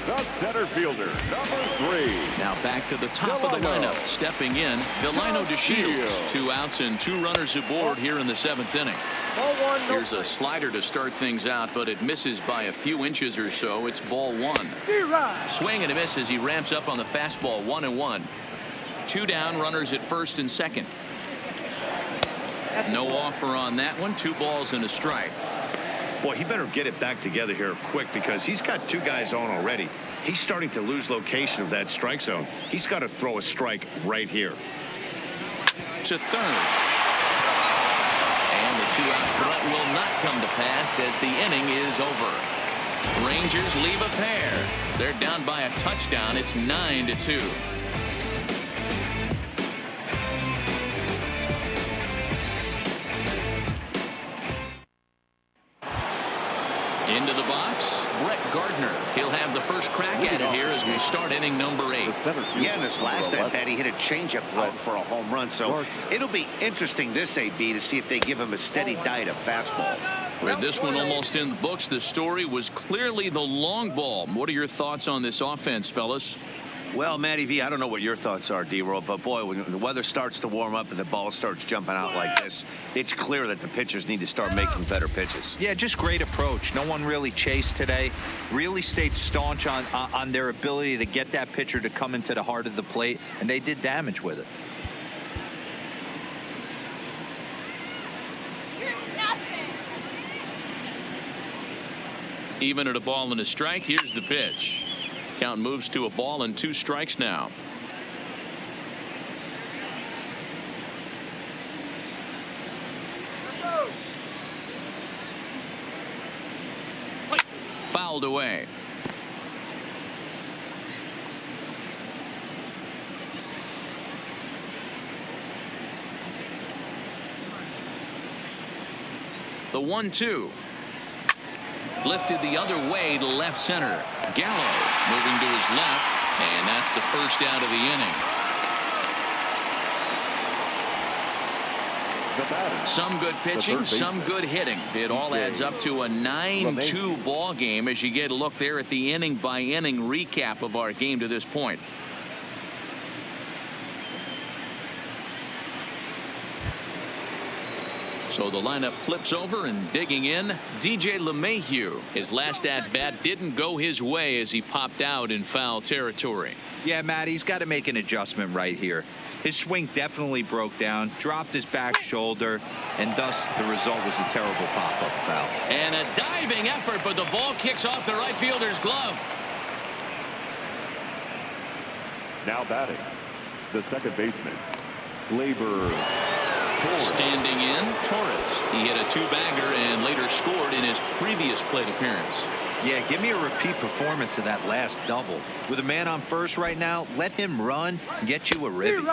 The center fielder, number 3. Now back to the top of the lineup. Stepping in, Delino DeShields. 2 outs and 2 runners aboard here in the 7th inning. Here's a slider to start things out, but it misses by a few inches or so. It's ball 1. Swing and a miss as he ramps up on the fastball. 1-1. 2 down, runners at first and second. No offer on that one. 2 balls and a strike. Boy, he better get it back together here quick because he's got 2 guys on already. He's starting to lose location of that strike zone. He's got to throw a strike right here. To third. And the 2-out threat will not come to pass as the inning is over. Rangers leave a pair. They're down by a touchdown. It's 9-2. Into the box, Brett Gardner. He'll have the first crack at it here as we start inning number 8. Yeah, in this last at bat, he hit a changeup out for a home run. So it'll be interesting this AB to see if they give him a steady diet of fastballs. With this one almost in the books, the story was clearly the long ball. What are your thoughts on this offense, fellas? Well, Matty V, I don't know what your thoughts are, D-Roll, but boy, when the weather starts to warm up and the ball starts jumping out like this, it's clear that the pitchers need to start making better pitches. Yeah, just great approach. No one really chased today. Really stayed staunch on their ability to get that pitcher to come into the heart of the plate, and they did damage with it. Even at a ball and a strike, here's the pitch. Count moves to a ball and 2 strikes now. Fouled away. The 1-2. Lifted the other way to left center. Gallo moving to his left, and that's the first out of the inning. Some good pitching, some good hitting. It all adds up to a 9-2 ball game as you get a look there at the inning by inning recap of our game to this point. So the lineup flips over, and digging in, DJ LeMahieu. His last at-bat didn't go his way as he popped out in foul territory. Yeah, Matt, he's got to make an adjustment right here. His swing definitely broke down, dropped his back shoulder, and thus the result was a terrible pop-up foul. And a diving effort, but the ball kicks off the right fielder's glove. Now batting, the second baseman, Gleyber. Standing in, Torres. He hit a two-bagger and later scored in his previous plate appearance. Yeah, give me a repeat performance of that last double. With a man on first right now, let him run and get you a ribby.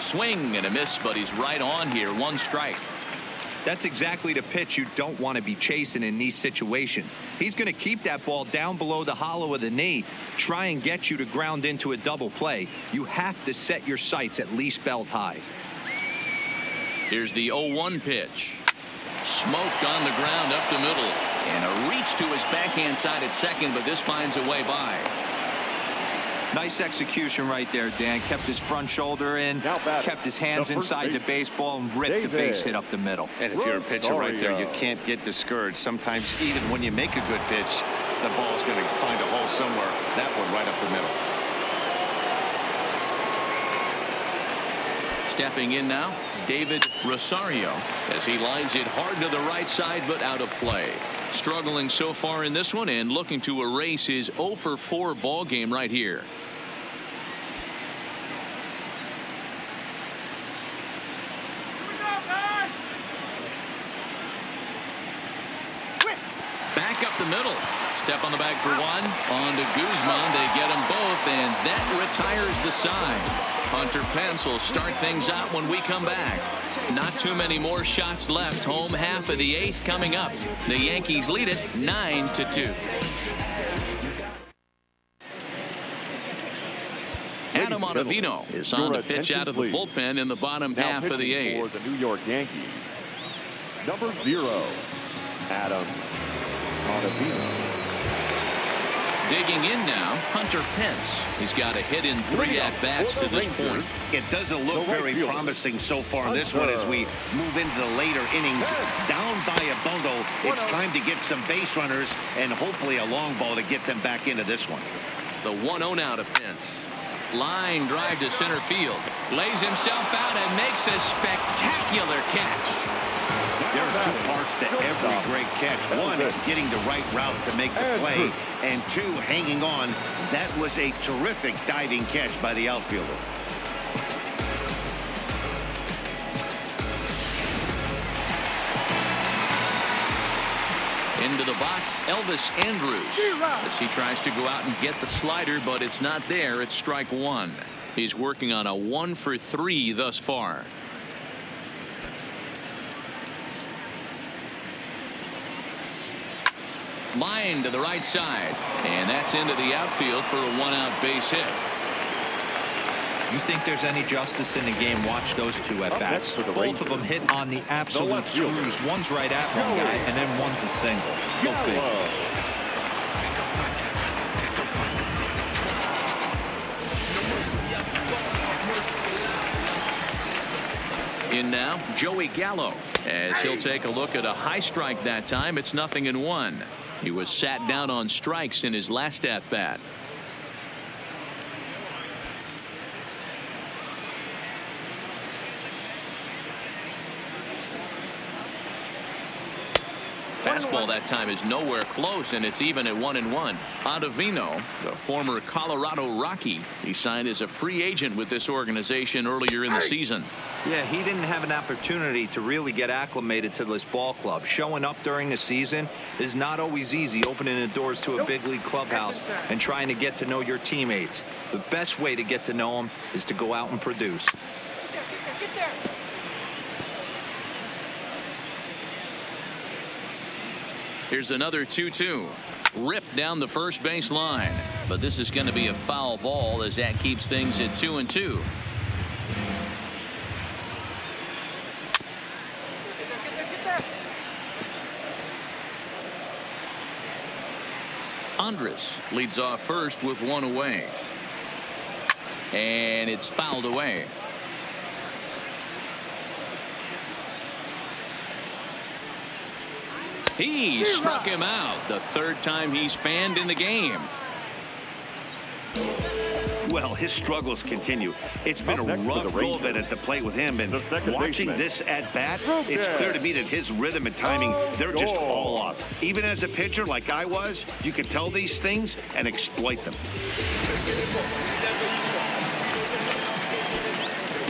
Swing and a miss, but he's right on here. One strike. That's exactly the pitch you don't want to be chasing in these situations. He's going to keep that ball down below the hollow of the knee, try and get you to ground into a double play. You have to set your sights at least belt high. Here's the 0-1 pitch. Smoked on the ground up the middle. And a reach to his backhand side at second, but this finds a way by. Nice execution right there, Dan. Kept his front shoulder in, kept his hands inside the baseball, and ripped the base hit up the middle. And if you're a pitcher right there, you can't get discouraged. Sometimes even when you make a good pitch, the ball's going to find a hole somewhere. That one right up the middle. Stepping in now, David Rosario, as he lines it hard to the right side, but out of play. Struggling so far in this one and looking to erase his 0-for-4 ball game right here. Back up the middle. Step on the bag for one. On to Guzman. They get them both, and that retires the side. Hunter Pence will start things out when we come back. Not too many more shots left. Home half of the eighth coming up. The Yankees lead it 9-2. Adam Ottavino is on to pitch out of the bullpen in the bottom half of the eighth. For the New York Yankees, number 0, Adam Ottavino. Digging in now, Hunter Pence. He's got a hit in 3 at-bats to this point. It doesn't look very promising so far in this one as we move into the later innings. Down by a bundle, it's time to get some base runners and hopefully a long ball to get them back into this one. The 1-0 now to Pence. Line drive to center field. Lays himself out and makes a spectacular catch. There's 2 parts to every great catch. One is getting the right route to make the play, and 2, hanging on. That was a terrific diving catch by the outfielder. Into the box, Elvis Andrus, as he tries to go out and get the slider, but it's not there. It's strike 1. He's working on a 1-for-3 thus far. Line to the right side, and that's into the outfield for a 1-out base hit. You think there's any justice in the game? Watch those 2 at-bats. Both of them hit on the absolute screws. One's right at one guy, and then one's a single. Go figure. In now, Joey Gallo, as he'll take a look at a high strike that time. It's 0-1. He was sat down on strikes in his last at-bat. Fastball that time is nowhere close, and it's even at 1-1. Ottavino, the former Colorado Rocky, he signed as a free agent with this organization earlier in the season. Yeah, he didn't have an opportunity to really get acclimated to this ball club. Showing up during the season is not always easy, opening the doors to a big league clubhouse and trying to get to know your teammates. The best way to get to know them is to go out and produce. Get there. Here's another 2-2. Ripped down the first base line. But this is going to be a foul ball as that keeps things at 2-2. Andrus leads off first with 1 away. And it's fouled away. He struck him out, the 3rd time he's fanned in the game. Well, his struggles continue. It's been a rough go of it at the plate with him, and watching this at bat, it's clear to me that his rhythm and timing, they're just all off. Even as a pitcher like I was, you can tell these things and exploit them.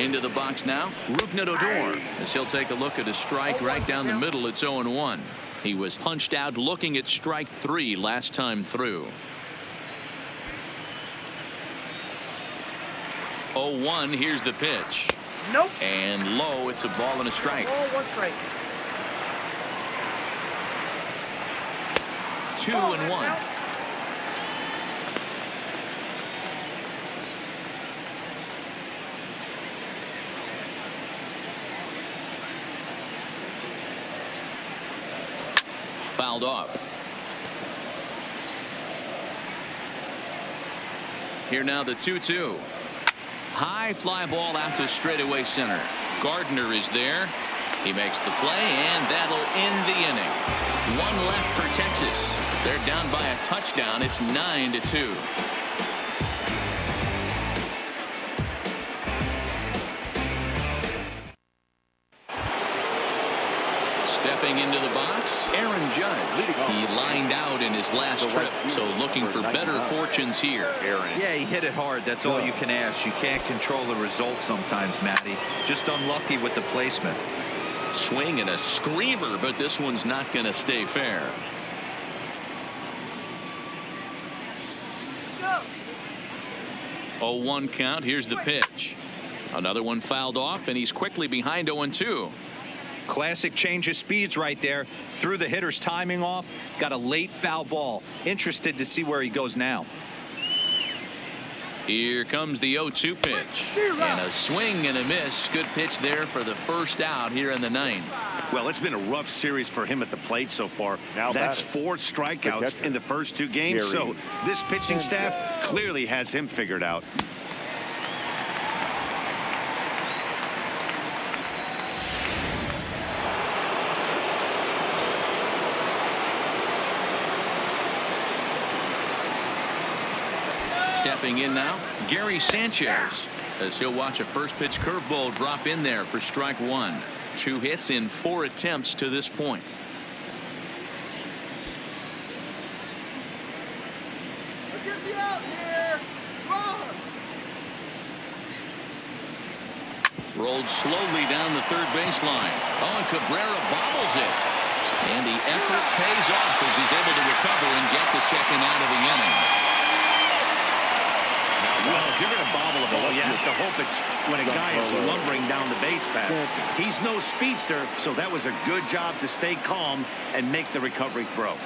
Into the box now, Odor, as he'll take a look at a strike right down the middle. It's 0-1. He was punched out looking at strike 3 last time through. 0-1. Here's the pitch. Nope. And low. It's a ball and a strike. Oh, 1 strike. 2-1. Fouled off. Here now the 2-2. High fly ball out to straightaway center. Gardner is there. He makes the play, and that'll end the inning. 1 left for Texas. They're down by a touchdown. It's 9-2. Stepping into the box, Aaron Judge. He lined out in his last trip, so looking for better fortunes here. Yeah, he hit it hard. That's all you can ask. You can't control the result sometimes, Matty. Just unlucky with the placement. Swing and a screamer, but this one's not going to stay fair. Go. 0-1 count. Here's the pitch. Another one fouled off, and he's quickly behind 0-2. Classic change of speeds right there. Threw the hitter's timing off. Got a late foul ball. Interested to see where he goes now. Here comes the 0-2 pitch. And a swing and a miss. Good pitch there for the first out here in the 9th. Well, it's been a rough series for him at the plate so far. That's 4 strikeouts in the first 2 games. So this pitching staff clearly has him figured out. Stepping in now, Gary Sanchez, as he'll watch a first pitch curveball drop in there for strike 1. 2 hits in 4 attempts to this point. Let's get the out here. Come on. Rolled slowly down the third baseline. Oh, and Cabrera bobbles it. And the effort pays off as he's able to recover and get the second out of the inning. Well, if you're going to bobble a ball, you have to hope it's when a guy is lumbering down the base pass. He's no speedster, so that was a good job to stay calm and make the recovery throw.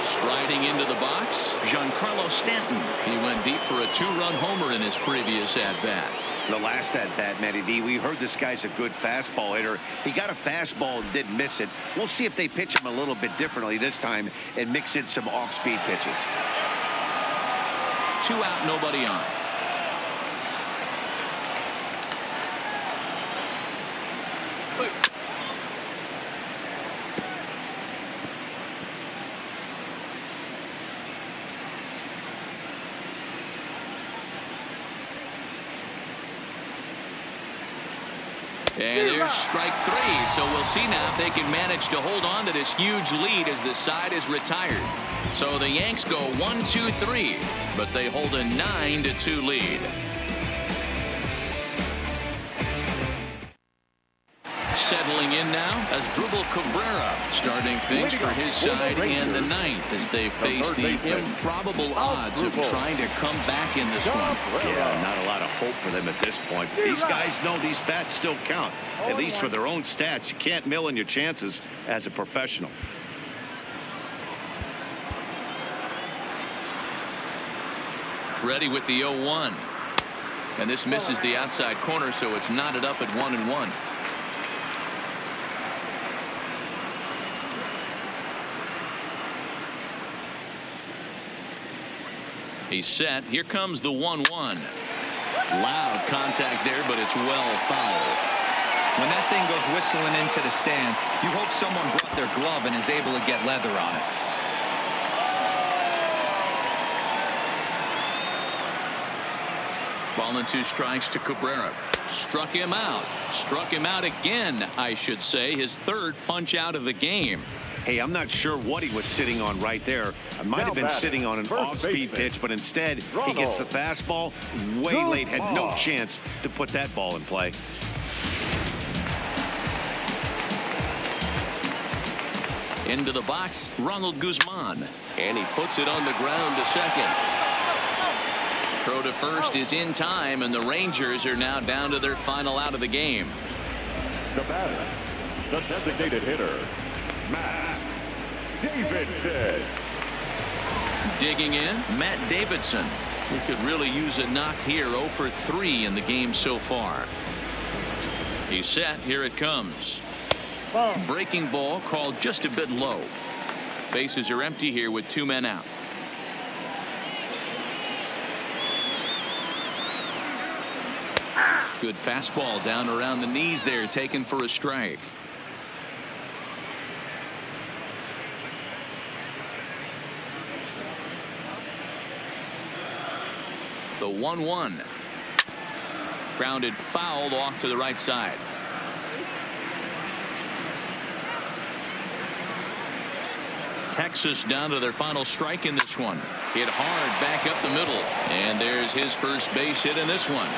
Striding into the box, Giancarlo Stanton. He went deep for a 2-run homer in his previous at-bat. The last at-bat, Matty D, we heard this guy's a good fastball hitter. He got a fastball and didn't miss it. We'll see if they pitch him a little bit differently this time and mix in some off-speed pitches. 2 out, nobody on. And there's strike 3. So we'll see now if they can manage to hold on to this huge lead as the side is retired. So the Yanks go 1-2-3, but they hold a 9-2 lead. Settling in now as Dribble Cabrera starting things for his side in the 9th as they face the improbable odds of trying to come back in this one. Yeah, not a lot of hope for them at this point. These guys know these bats still count, at least for their own stats. You can't mill in your chances as a professional. Ready with the 0-1. And this misses the outside corner, so it's knotted up at 1-1. He's set. Here comes the 1-1. Loud contact there, but it's well fouled. When that thing goes whistling into the stands, you hope someone brought their glove and is able to get leather on it. Ball and 2 strikes to Cabrera. Struck him out. Struck him out again, I should say. His 3rd punch out of the game. Hey, I'm not sure what he was sitting on right there. I might have been sitting on an off-speed pitch, but instead he gets the fastball way late. Had no chance to put that ball in play. Into the box, Ronald Guzman. And he puts it on the ground to second. Throw to first is in time, and the Rangers are now down to their final out of the game. The batter, the designated hitter, Matt Davidson. Digging in, Matt Davidson. He could really use a knock here. 0 for 3 in the game so far. He's set. Here it comes. Breaking ball called just a bit low. Bases are empty here with 2 men out. Good fastball down around the knees there, taken for a strike. The 1-1. Grounded foul off to the right side. Texas down to their final strike in this one. Hit hard back up the middle. And there's his first base hit in this one.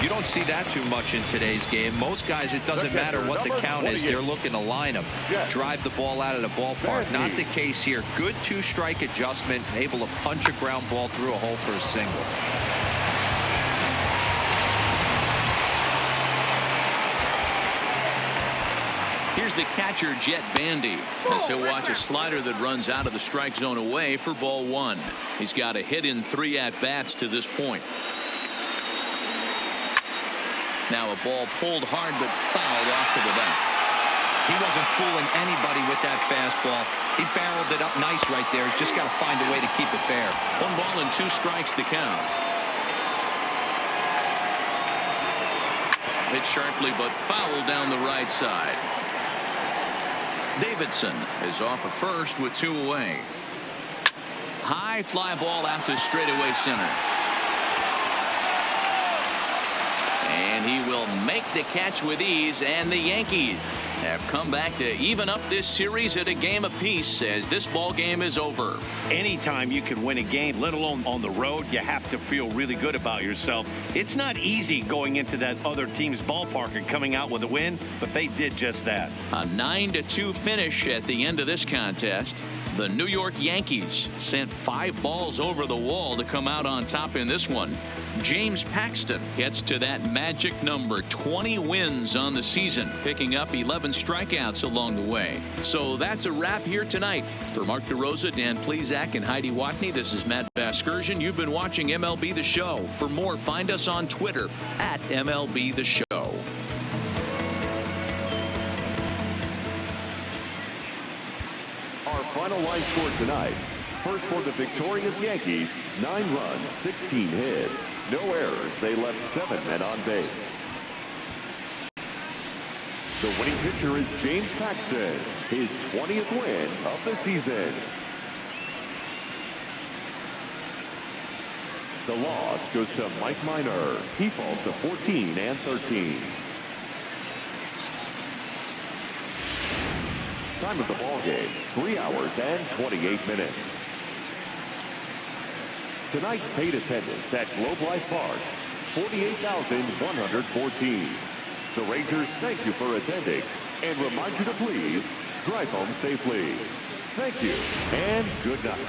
You don't see that too much in today's game. Most guys, it doesn't matter what the count is. They're looking to line them, drive the ball out of the ballpark. Not the case here. Good 2-strike adjustment, able to punch a ground ball through a hole for a single. Here's the catcher, Jet Bandy, as he'll watch a slider that runs out of the strike zone away for ball 1. He's got a hit in 3 at-bats to this point. Now a ball pulled hard but fouled off to the back. He wasn't fooling anybody with that fastball. He barreled it up nice right there. He's just got to find a way to keep it fair. 1 ball and 2 strikes to count. Hit sharply but fouled down the right side. Davidson is off of first with 2 away. High fly ball out to straightaway center. And he will make the catch with ease, and the Yankees have come back to even up this series at a game apiece as this ball game is over. Anytime you can win a game, let alone on the road, you have to feel really good about yourself. It's not easy going into that other team's ballpark and coming out with a win, but they did just that. A 9-2 finish at the end of this contest. The New York Yankees sent 5 balls over the wall to come out on top in this one. James Paxton gets to that magic number, 20 wins on the season, picking up 11 strikeouts along the way. So that's a wrap here tonight. For Mark DeRosa, Dan Plesac, and Heidi Watney, this is Matt Vasgersian. You've been watching MLB The Show. For more, find us on Twitter at MLB The Show. Our final line score tonight. First for the victorious Yankees, 9 runs, 16 hits. No errors. They left 7 men on base. The winning pitcher is James Paxton, his 20th win of the season. The loss goes to Mike Minor. He falls to 14 and 13. Time of the ball game, 3 hours and 28 minutes. Tonight's paid attendance at Globe Life Park, 48,114. The Rangers thank you for attending and remind you to please drive home safely. Thank you and good night.